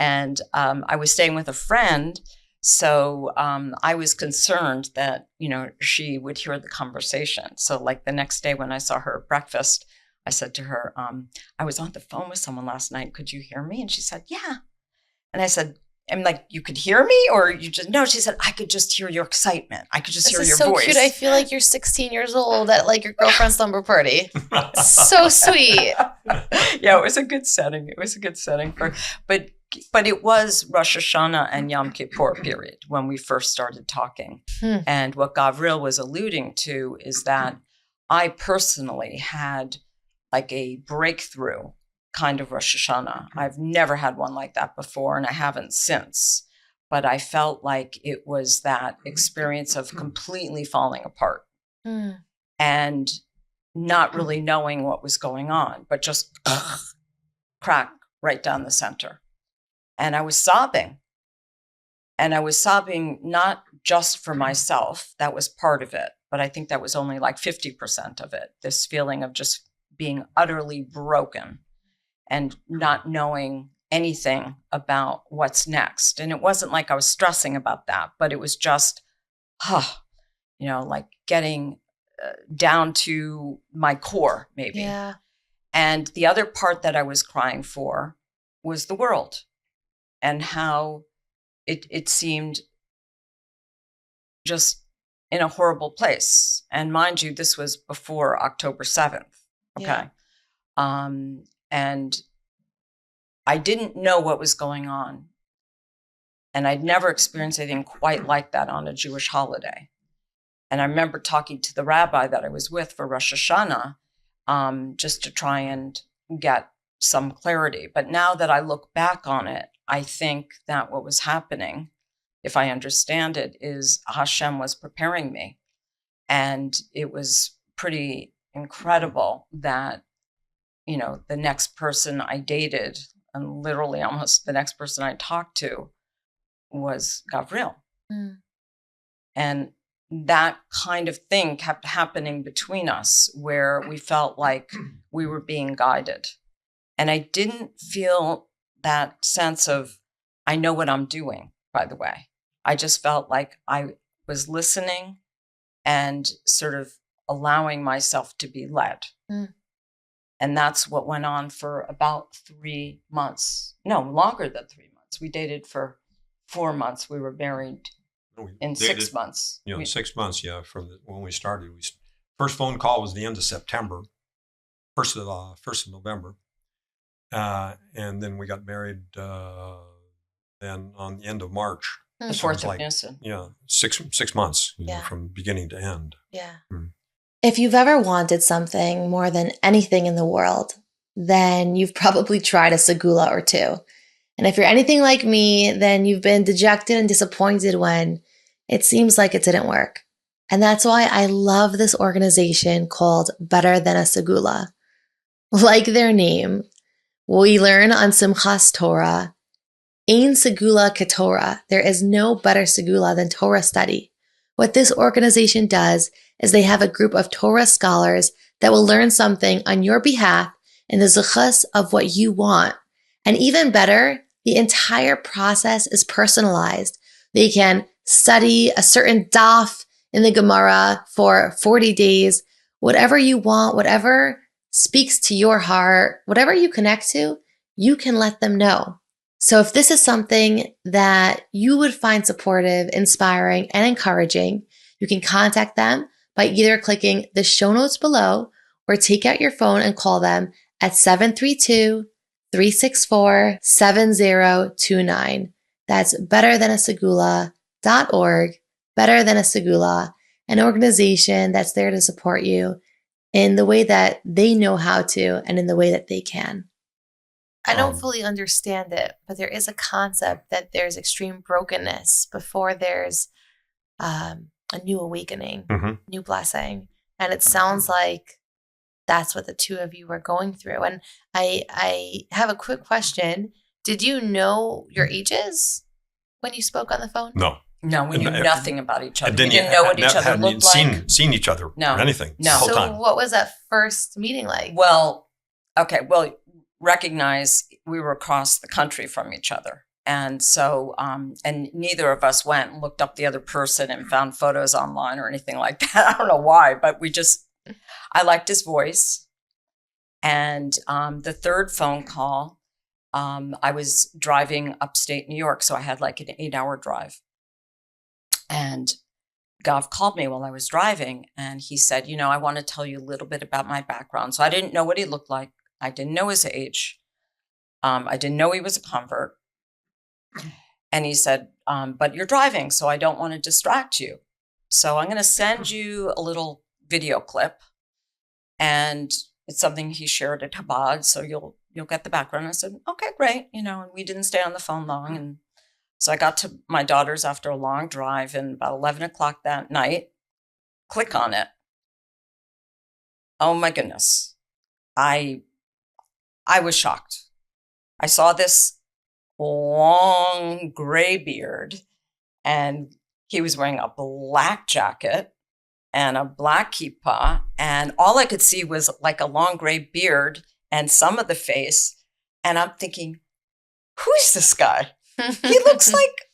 And I was staying with a friend, so I was concerned that, she would hear the conversation. So like the next day when I saw her at breakfast, I said to her, I was on the phone with someone last night. Could you hear me? And she said, yeah. And I said, I'm like, you could hear me, or you just, no, she said, I could just hear your excitement. I could just hear your voice. Cute. I feel like you're 16 years old at like your girlfriend's slumber party. So sweet. Yeah, it was a good setting. But it was Rosh Hashanah and Yom Kippur period when we first started talking. And what Gabriel was alluding to is that I personally had like a breakthrough kind of Rosh Hashanah. I've never had one like that before, and I haven't since. But I felt like it was that experience of completely falling apart and not really knowing what was going on, but just crack right down the center. And I was sobbing. And I was sobbing not just for myself. That was part of it. But I think that was only like 50% of it. This feeling of just being utterly broken and not knowing anything about what's next. And it wasn't like I was stressing about that, but it was just, like getting down to my core, maybe. Yeah. And the other part that I was crying for was the world and how it seemed just in a horrible place. And mind you, this was before October 7th. Okay. Yeah. And I didn't know what was going on. And I'd never experienced anything quite like that on a Jewish holiday. And I remember talking to the rabbi that I was with for Rosh Hashanah, just to try and get some clarity. But now that I look back on it, I think that what was happening, if I understand it, is Hashem was preparing me. And it was pretty incredible that, the next person I dated, and literally almost the next person I talked to, was Gabriel. And that kind of thing kept happening between us, where we felt like we were being guided. And I didn't feel that sense of, I know what I'm doing, by the way. I just felt like I was listening and sort of allowing myself to be led. And that's what went on for about 3 months. No, longer than 3 months. We dated for 4 months. We were married in 6 months. 6 months, from when we started. First phone call was the end of September, 1st of November. And then we got married then on the end of March. The 4th of Nisan. Yeah, 6 months, from beginning to end. Yeah. If you've ever wanted something more than anything in the world, then you've probably tried a Segulah or two. And if you're anything like me, then you've been dejected and disappointed when it seems like it didn't work. And that's why I love this organization called Better Than a Segulah. Like their name, we learn on Simchas Torah Ein Segulah Torah. There is no better Segulah than Torah study. What this organization does is they have a group of Torah scholars that will learn something on your behalf in the nachas of what you want. And even better, the entire process is personalized. They can study a certain daf in the Gemara for 40 days, whatever you want, whatever speaks to your heart, whatever you connect to, you can let them know. So if this is something that you would find supportive, inspiring, and encouraging, you can contact them by either clicking the show notes below or take out your phone and call them at 732-364-7029. That's betterthanasegulah.org, Better Than a Segulah, an organization that's there to support you in the way that they know how to and in the way that they can. I don't fully understand it, but there is a concept that there's extreme brokenness before there's a new awakening, new blessing. And it sounds like that's what the two of you were going through. And I have a quick question. Did you know your ages when you spoke on the phone? No. No, we knew nothing about each other. We You didn't know what each other looked like. Seen each other or anything the whole So time. what was that first meeting like? Well, recognize we were across the country from each other. And so, and neither of us went and looked up the other person and found photos online or anything like that. I don't know why, but I liked his voice. And the third phone call, I was driving upstate New York, so I had like an 8-hour drive. And Gav called me while I was driving, and he said, I want to tell you a little bit about my background. So I didn't know what he looked like. I didn't know his age. I didn't know he was a convert. And he said, but you're driving, so I don't want to distract you. So I'm going to send you a little video clip. And it's something he shared at Chabad, so you'll get the background. I said, okay, great. And we didn't stay on the phone long. And so I got to my daughter's after a long drive, and about 11 o'clock that night, click on it. Oh my goodness. I was shocked. I saw this long gray beard, and he was wearing a black jacket and a black kippah, and all I could see was like a long gray beard and some of the face. And I'm thinking, who is this guy? He looks like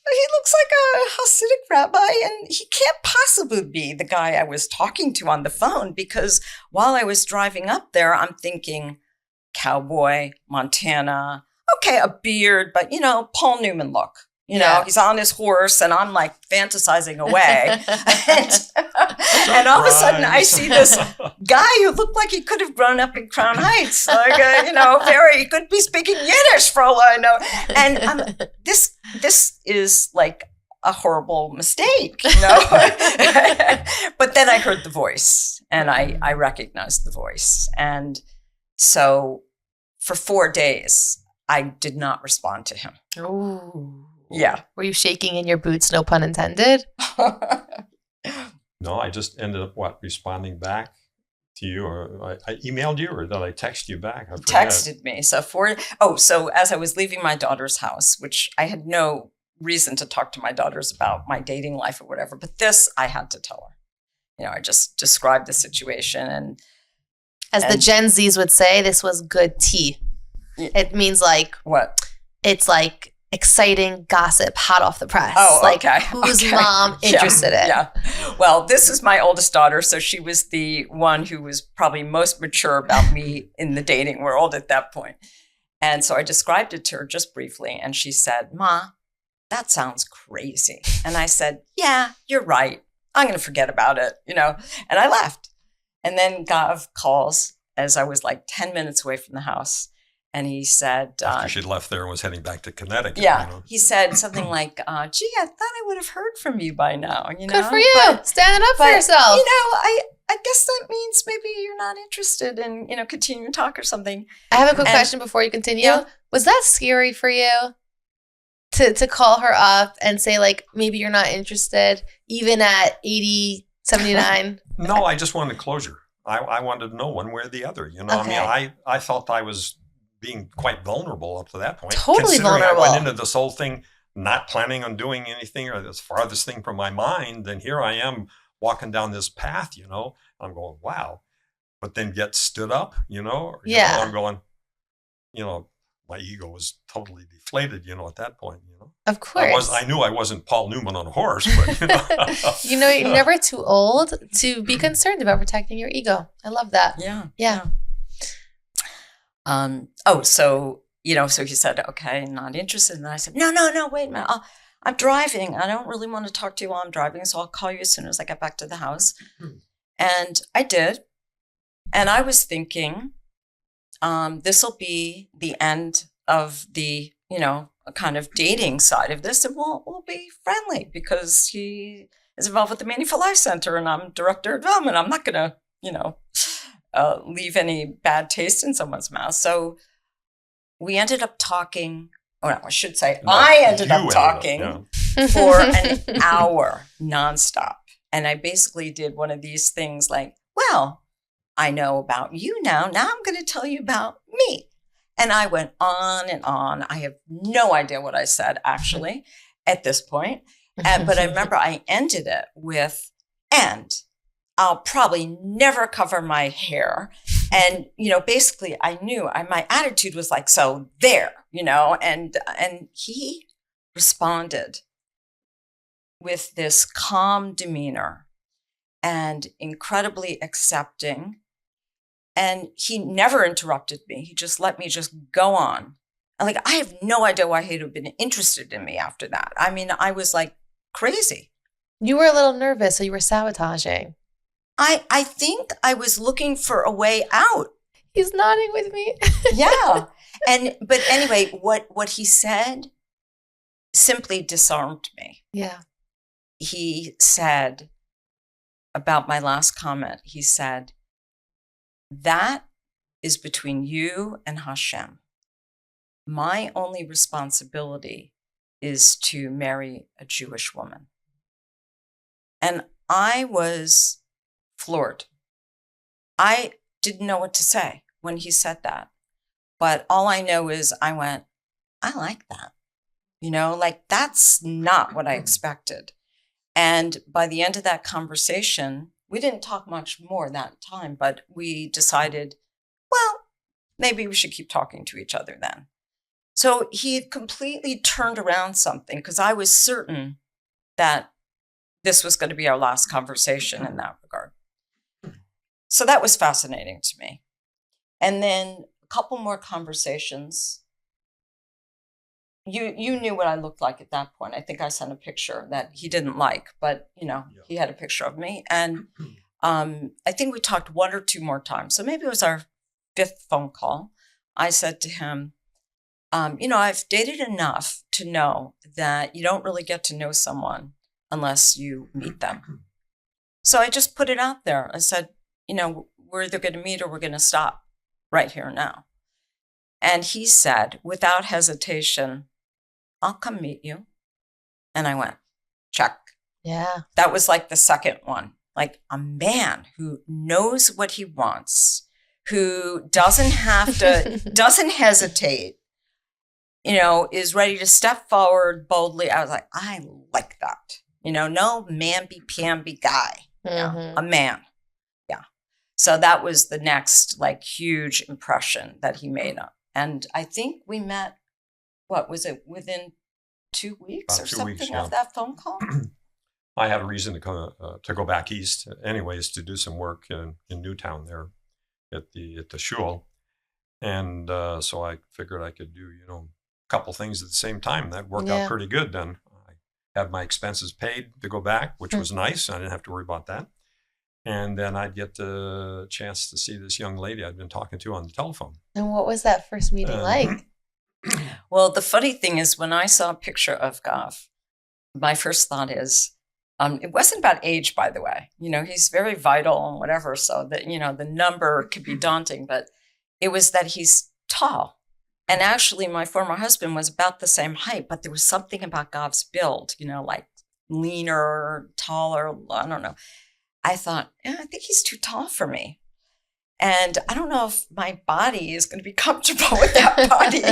a Hasidic rabbi, and he can't possibly be the guy I was talking to on the phone, because while I was driving up there, I'm thinking cowboy, Montana, okay, a beard, but Paul Newman look. He's on his horse, and I'm like fantasizing away. and all of a sudden I see this guy who looked like he could have grown up in Crown Heights. Like, he could be speaking Yiddish for all I know. And this is like a horrible mistake, But then I heard the voice, and I recognized the voice. And so for 4 days, I did not respond to him. Ooh. Yeah. Were you shaking in your boots, no pun intended? No, I just ended up, responding back to you, or I emailed you, or did I text you back? I forget. Texted me. So as I was leaving my daughter's house, which I had no reason to talk to my daughters about my dating life or whatever, but this I had to tell her. I just described the situation, and as the Gen Zs would say, this was good tea. It means like what? It's like exciting gossip, hot off the press. Oh, like okay. Who's mom interested in? Yeah. Well, this is my oldest daughter, so she was the one who was probably most mature about me in the dating world at that point. And so I described it to her just briefly, and she said, "Ma, that sounds crazy." And I said, "Yeah, you're right. I'm going to forget about it, And I left. And then Gav calls as I was like 10 minutes away from the house. And he said... After she'd left there and was heading back to Connecticut. Yeah. He said something like, gee, I thought I would have heard from you by now. Good for you. Standing up for yourself. I guess that means maybe you're not interested in, continuing to talk or something. I have a quick question before you continue. Yeah. Was that scary for you to call her up and say, like, maybe you're not interested, even at 80, 79? No, I just wanted closure. I wanted to know one way or the other. Okay. I felt I was being quite vulnerable up to that point. Totally Considering vulnerable. I went into this whole thing not planning on doing anything or this farthest thing from my mind. And here I am walking down this path, I'm going, wow. But then get stood up, Yeah. I'm going, my ego was totally deflated, at that point, Of course. I knew I wasn't Paul Newman on a horse, but You're never too old to be concerned about protecting your ego. I love that. Yeah. So he said, okay, not interested. And then I said, no, wait a minute. I'm driving. I don't really want to talk to you while I'm driving, so I'll call you as soon as I get back to the house. And I did. And I was thinking, this will be the end of the, kind of dating side of this, and we'll be friendly because he is involved with the Meaningful Life Center and I'm director of development. I'm not going to, leave any bad taste in someone's mouth. So we ended up talking. Oh, no, I should say I ended up talking for an hour nonstop. And I basically did one of these things like, well, I know about you now. Now I'm going to tell you about me. And I went on and on. I have no idea what I said, actually, at this point. But I remember I ended it with, and I'll probably never cover my hair. And, basically I knew my attitude was like, so there, and he responded with this calm demeanor and incredibly accepting. And he never interrupted me. He just let me just go on. And I have no idea why he'd have been interested in me after that. I mean, I was like crazy. You were a little nervous, so you were sabotaging. I think I was looking for a way out. He's nodding with me. Yeah. But anyway, what he said simply disarmed me. Yeah. He said about my last comment, he said, that is between you and Hashem. My only responsibility is to marry a Jewish woman. And I was floored. I didn't know what to say when he said that. But all I know is I went, I like that. That's not what I expected. And by the end of that conversation, we didn't talk much more that time, but we decided, well, maybe we should keep talking to each other then. So he had completely turned around something because I was certain that this was going to be our last conversation in that regard. So that was fascinating to me. And then a couple more conversations. You knew what I looked like at that point. I think I sent a picture that he didn't like, but he had a picture of me. And I think we talked one or two more times. So maybe it was our fifth phone call. I said to him, I've dated either to know that you don't really get to know someone unless you meet them. So I just put it out there. I said, we're either going to meet or we're going to stop right here and now. And he said, without hesitation, I'll come meet you. And I went, check. Yeah. That was like the second one. Like a man who knows what he wants, who doesn't hesitate, is ready to step forward boldly. I was like, I like that. No mamby-pamby guy. Mm-hmm. A man. Yeah. So that was the next huge impression that he made. And I think we met, what was it, within 2 weeks About or 2 something weeks, of that phone call? I had a reason to go back east anyways to do some work in Newtown there at the shul. And so I figured I could do, a couple things at the same time. That worked out pretty good then. I had my expenses paid to go back, which was nice. I didn't have to worry about that. And then I'd get the chance to see this young lady I'd been talking to on the telephone. And what was that first meeting like? Well, the funny thing is when I saw a picture of Gav, my first thought is, it wasn't about age, by the way. He's very vital and whatever. So that, the number could be daunting, but it was that he's tall. And actually my former husband was about the same height, but there was something about Gav's build, leaner, taller, I don't know. I thought, I think he's too tall for me. And I don't know if my body is going to be comfortable with that body,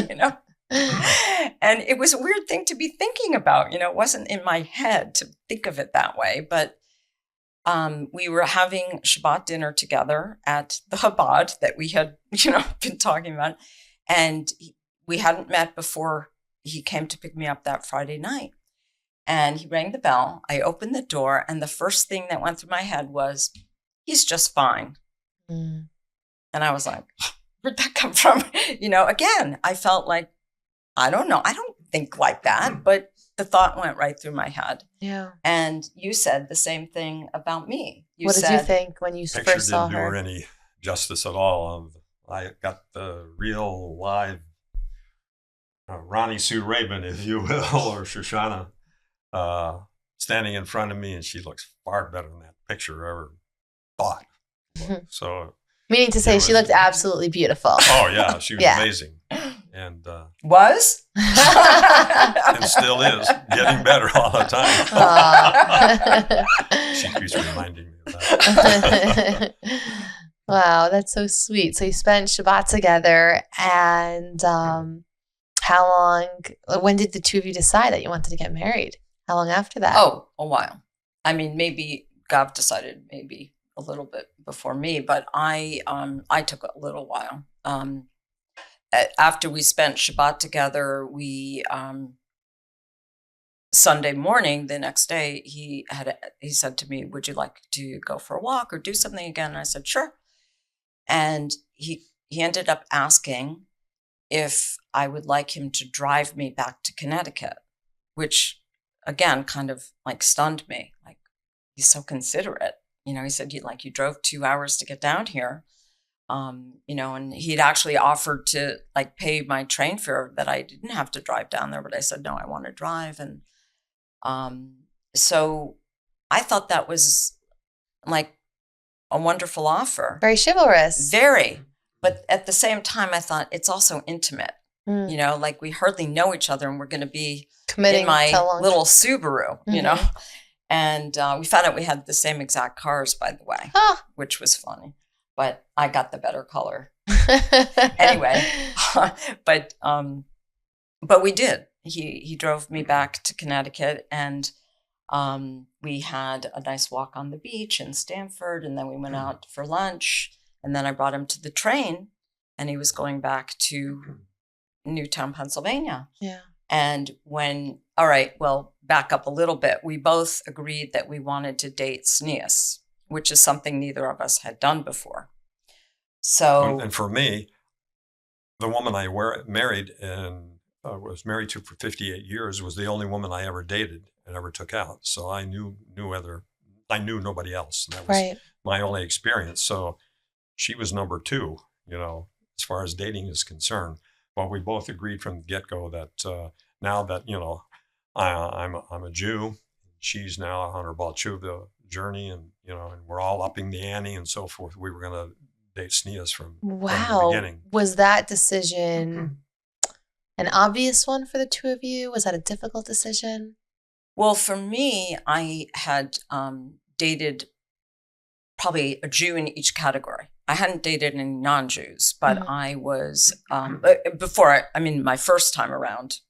And it was a weird thing to be thinking about, it wasn't in my head to think of it that way. But we were having Shabbat dinner together at the Chabad that we had, been talking about. And we hadn't met before he came to pick me up that Friday night. And he rang the bell. I opened the door. And the first thing that went through my head was, he's just fine. Mm. And I was like, where'd that come from? Again, I felt like, I don't know. I don't think like that. But the thought went right through my head. Yeah. And you said the same thing about me. What did you think when you first saw her? Didn't do her any justice at all. I got the real live Ronnie Sue Rabin, if you will, or Shoshana, standing in front of me, and she looks far better than that picture I ever thought. So, meaning to say, she looked absolutely beautiful. Oh yeah, she was amazing, and was and still is getting better all the time. She keeps reminding me of that. Wow, that's so sweet. So you spent Shabbat together, and how long? When did the two of you decide that you wanted to get married? How long after that? Oh, a while. I mean, maybe Gav decided maybe a little bit before me, but I took a little while. After we spent Shabbat together, we Sunday morning, the next day, he said to me, "Would you like to go for a walk or do something again?" And I said, "Sure." And he ended up asking if I would like him to drive me back to Connecticut, which again kind of like stunned me. Like, he's so considerate. He said, you drove 2 hours to get down here. And he'd actually offered to like pay my train fare that I didn't have to drive down there, but I said, no, I want to drive. And so I thought that was like a wonderful offer. Very chivalrous. Very. But at the same time, I thought it's also intimate. Like we hardly know each other, and we're going to be committing in my little Subaru, And we found out we had the same exact cars, by the way, which was funny. But I got the better color. Anyway, but we did. He drove me back to Connecticut, and we had a nice walk on the beach in Stamford, and then we went out for lunch, and then I brought him to the train, and he was going back to Newtown, Pennsylvania. Yeah. And back up a little bit. We both agreed that we wanted to date tznius, which is something neither of us had done before. So, and for me, the woman I married and was married to for 58 years was the only woman I ever dated and ever took out. So I knew nobody else. And that was my only experience. So she was number two, as far as dating is concerned. But we both agreed from the get-go that now that, I'm a Jew, she's now on her Baal Tshuva journey, and, and we're all upping the ante and so forth. We were going to date tznius from the beginning. Was that decision an obvious one for the two of you? Was that a difficult decision? Well, for me, I had dated probably a Jew in each category. I hadn't dated any non-Jews, but I was, my first time around,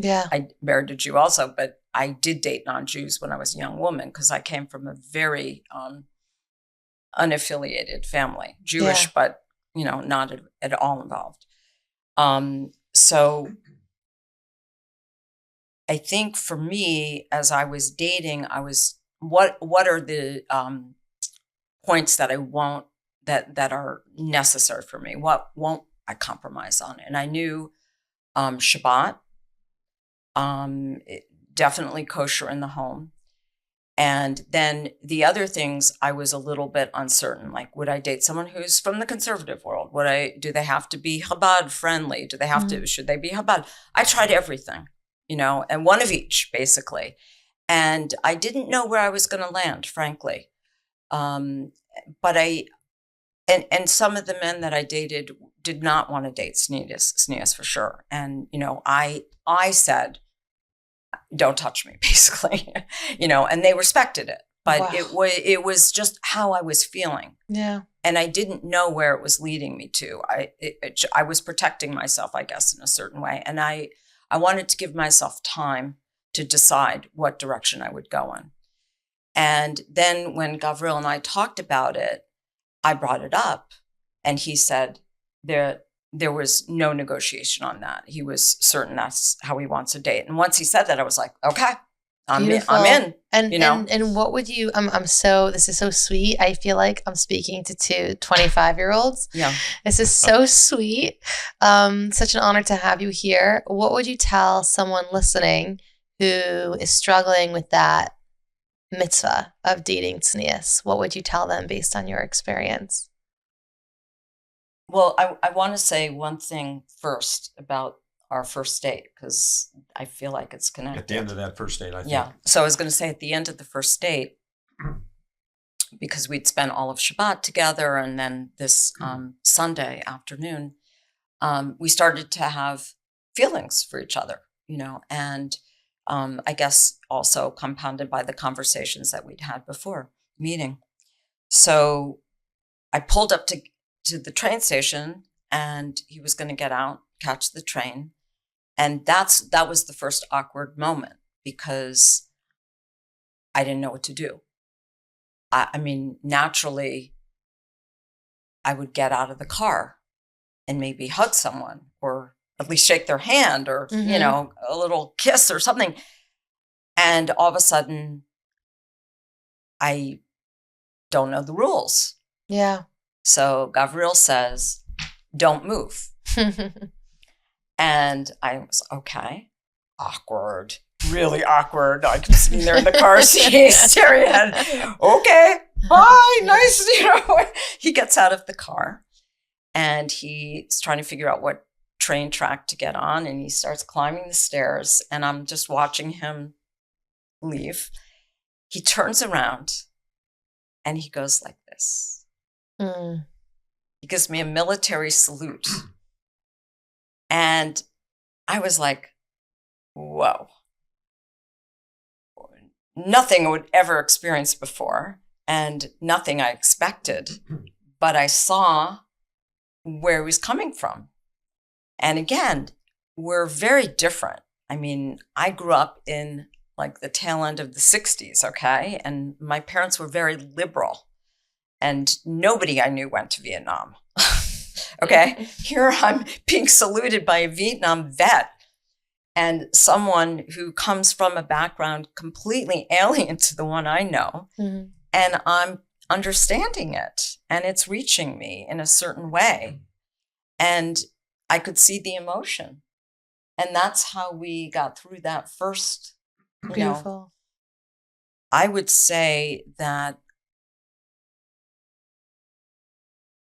I married a Jew also, but I did date non-Jews when I was a young woman because I came from a very unaffiliated family, Jewish, but, not at all involved. So I think for me, as I was dating, I was, what are the points that I won't, that are necessary for me? What won't I compromise on? And I knew Shabbat, definitely kosher in the home. And then the other things I was a little bit uncertain, like would I date someone who's from the conservative world? Do they have to be Chabad friendly? Do they have to, should they be Chabad? I tried everything, and one of each basically. And I didn't know where I was going to land, frankly. But and some of the men that I dated did not want to date tznius for sure. And, I said, don't touch me, basically, and they respected it. But it was just how I was feeling. Yeah. And I didn't know where it was leading me to. I was protecting myself, I guess, in a certain way. And I wanted to give myself time to decide what direction I would go in. And then when Gavril and I talked about it, I brought it up, and he said there was no negotiation on that. He was certain that's how he wants to date. And once he said that, I was like, okay, I'm in. And you know? and what would you? This is so sweet. I feel like I'm speaking to two 25-year-olds. Yeah, This is so sweet. Such an honor to have you here. What would you tell someone listening who is struggling with that mitzvah of dating tznius? What would you tell them based on your experience? Well, I want to say one thing first about our first date, because I feel like it's connected. At the end of that first date, I think. Yeah. So I was going to say at the end of the first date, because we'd spent all of Shabbat together, and then this Sunday afternoon, we started to have feelings for each other, and I guess also compounded by the conversations that we'd had before meeting. So I pulled up to the train station, and he was going to get out, catch the train. And that was the first awkward moment, because I didn't know what to do. I mean, naturally, I would get out of the car and maybe hug someone, or at least shake their hand, or, a little kiss or something. And all of a sudden, I don't know the rules. Yeah. So Gavril says, don't move. And I was, okay, awkward, really awkward. I can see there in the car seat staring at it. Okay, bye, nice. He gets out of the car, and he's trying to figure out what train track to get on, and he starts climbing the stairs, and I'm just watching him leave. He turns around, and he goes like this. He gives me a military salute. And I was like, whoa. Nothing I would ever experience before, and nothing I expected. But I saw where he was coming from. And again, we're very different. I mean, I grew up in like the tail end of the 60s, okay? And my parents were very liberal. And nobody I knew went to Vietnam. Okay, here I'm being saluted by a Vietnam vet, and someone who comes from a background completely alien to the one I know. Mm-hmm. And I'm understanding it, and it's reaching me in a certain way. And I could see the emotion. And that's how we got through that first, Beautiful. I would say that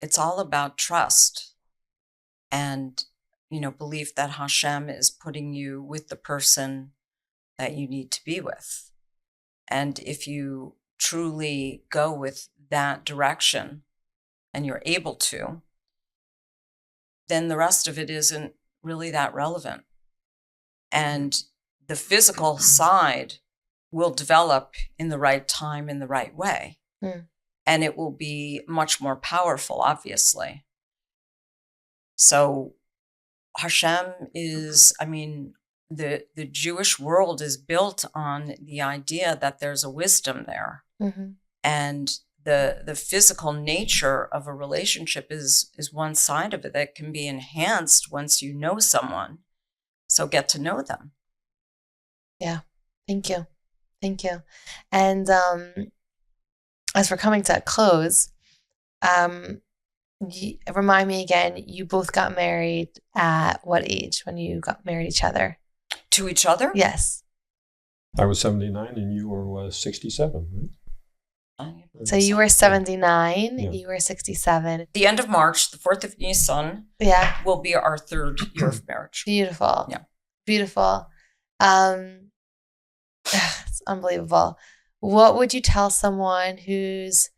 it's all about trust and, belief that Hashem is putting you with the person that you need to be with. And if you truly go with that direction and you're able to, then the rest of it isn't really that relevant. And the physical side will develop in the right time, in the right way. Mm. And it will be much more powerful, obviously. So Hashem is, the Jewish world is built on the idea that there's a wisdom there. Mm-hmm. And the physical nature of a relationship is one side of it that can be enhanced once you know someone. So get to know them. Yeah. Thank you. And as we're coming to a close, remind me again, you both got married at what age when you got married each other? To each other? Yes. I was 79 and you were 67, right? So you were 79, yeah. You were 67. The end of March, the 4th of Nisan, will be our 3rd year of marriage. Beautiful. Yeah. Beautiful. It's unbelievable. What would you tell someone who's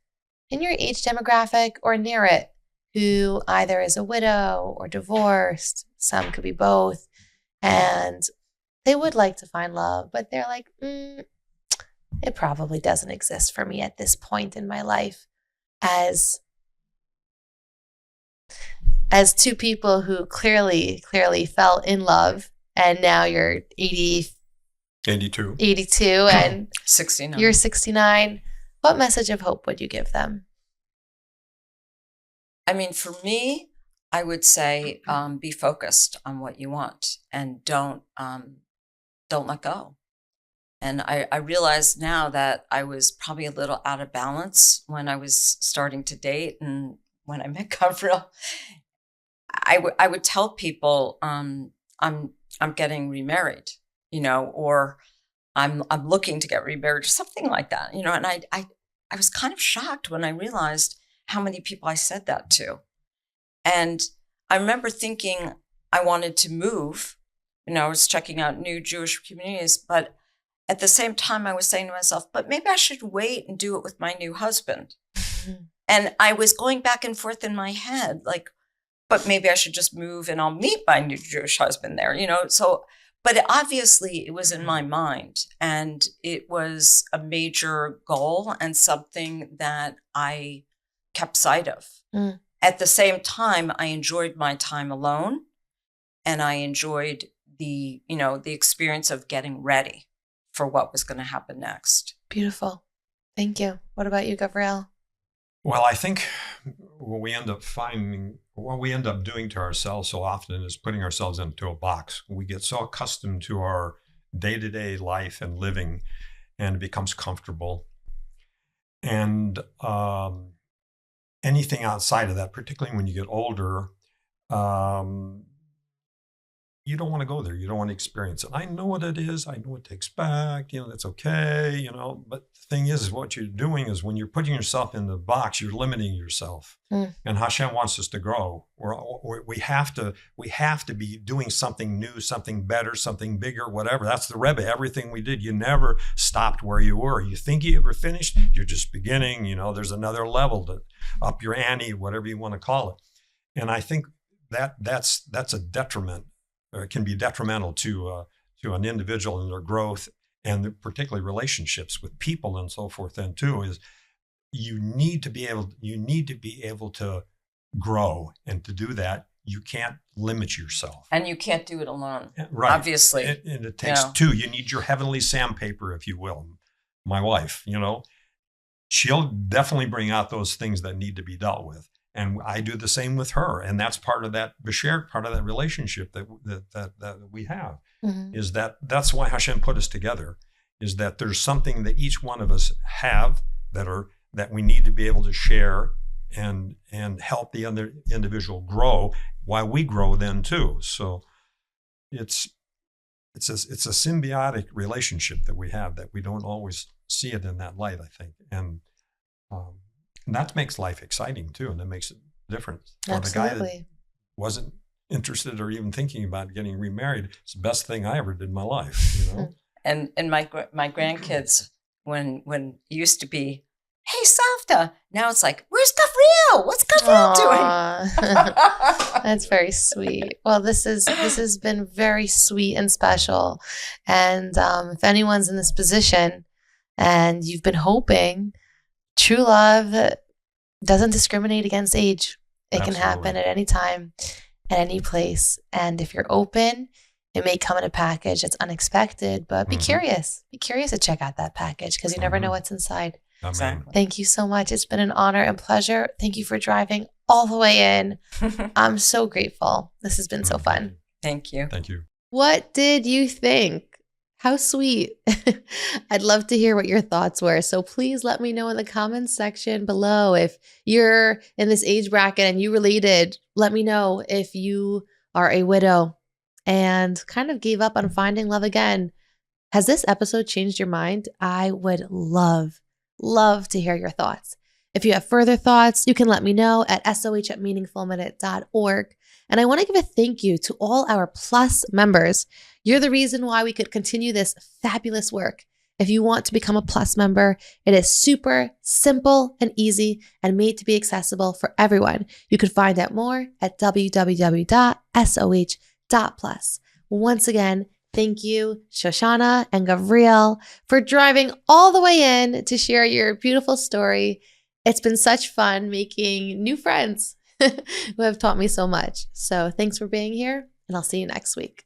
in your age demographic or near it, who either is a widow or divorced, some could be both, and they would like to find love, but they're like, it probably doesn't exist for me at this point in my life, as As two people who clearly fell in love, and now you're 82 and 69. You're 69. What message of hope would you give them? I mean, for me, I would say be focused on what you want and don't let go. And I realize now that I was probably a little out of balance when I was starting to date, and when I met Gabriel, I would tell people I'm getting remarried, or I'm looking to get remarried, or something like that, And I was kind of shocked when I realized how many people I said that to. And I remember thinking I wanted to move. I was checking out new Jewish communities, but at the same time, I was saying to myself, but maybe I should wait and do it with my new husband. And I was going back and forth in my head, like, but maybe I should just move and I'll meet my new Jewish husband there, So, but obviously it was in my mind, and it was a major goal and something that I kept sight of. Mm. At the same time, I enjoyed my time alone, and I enjoyed the experience of getting ready for what was going to happen next. Beautiful. Thank you. What about you, Gabriel? Well, I think what we end up doing to ourselves so often is putting ourselves into a box. We get so accustomed to our day-to-day life and living, and it becomes comfortable. And anything outside of that, particularly when you get older, you don't want to go there. You don't want to experience it. I know what it is. I know what to expect. That's okay. But the thing is what you're doing is, when you're putting yourself in the box, you're limiting yourself. Mm. And Hashem wants us to grow. We have to be doing something new, something better, something bigger, whatever. That's the Rebbe. Everything we did, you never stopped where you were. You think you ever finished? You're just beginning. There's another level to up your ante, whatever you want to call it. And I think that's a detriment. Or it can be detrimental to an individual in their growth, and particularly relationships with people and so forth. Then too is you need to be able to grow, and to do that you can't limit yourself, and you can't do it alone. Right, obviously, and it takes two. You need your heavenly sandpaper, if you will. My wife, she'll definitely bring out those things that need to be dealt with. And I do the same with her. And that's part of that shared part of that relationship that we have. Mm-hmm. Is that's why Hashem put us together, is that there's something that each one of us have that we need to be able to share and help the other individual grow while we grow then too. So it's a symbiotic relationship that we have, that we don't always see it in that light, I think. And that makes life exciting too, and it makes it different. For the guy that wasn't interested or even thinking about getting remarried, it's the best thing I ever did in my life. And my grandkids, when it used to be, hey Savta, now it's like, where's Gabriel? What's Gabriel doing? That's very sweet. Well, this has been very sweet and special. And if anyone's in this position and you've been hoping, true love doesn't discriminate against age. It Absolutely. Can happen at any time, at any place. And if you're open, it may come in a package that's unexpected, but be curious. Be curious to check out that package, because you never know what's inside. Exactly. Thank you so much. It's been an honor and pleasure. Thank you for driving all the way in. I'm so grateful. This has been so fun. Thank you. Thank you. What did you think? How sweet. I'd love to hear what your thoughts were. So please let me know in the comments section below. If you're in this age bracket and you related, let me know if you are a widow and kind of gave up on finding love again. Has this episode changed your mind? I would love to hear your thoughts. If you have further thoughts, you can let me know at soh@meaningfulminute.org. And I want to give a thank you to all our Plus members. You're the reason why we could continue this fabulous work. If you want to become a Plus member, it is super simple and easy and made to be accessible for everyone. You can find out more at www.soh.plus. Once again, thank you, Shoshana and Gabriel, for driving all the way in to share your beautiful story. It's been such fun making new friends. who have taught me so much. So thanks for being here, and I'll see you next week.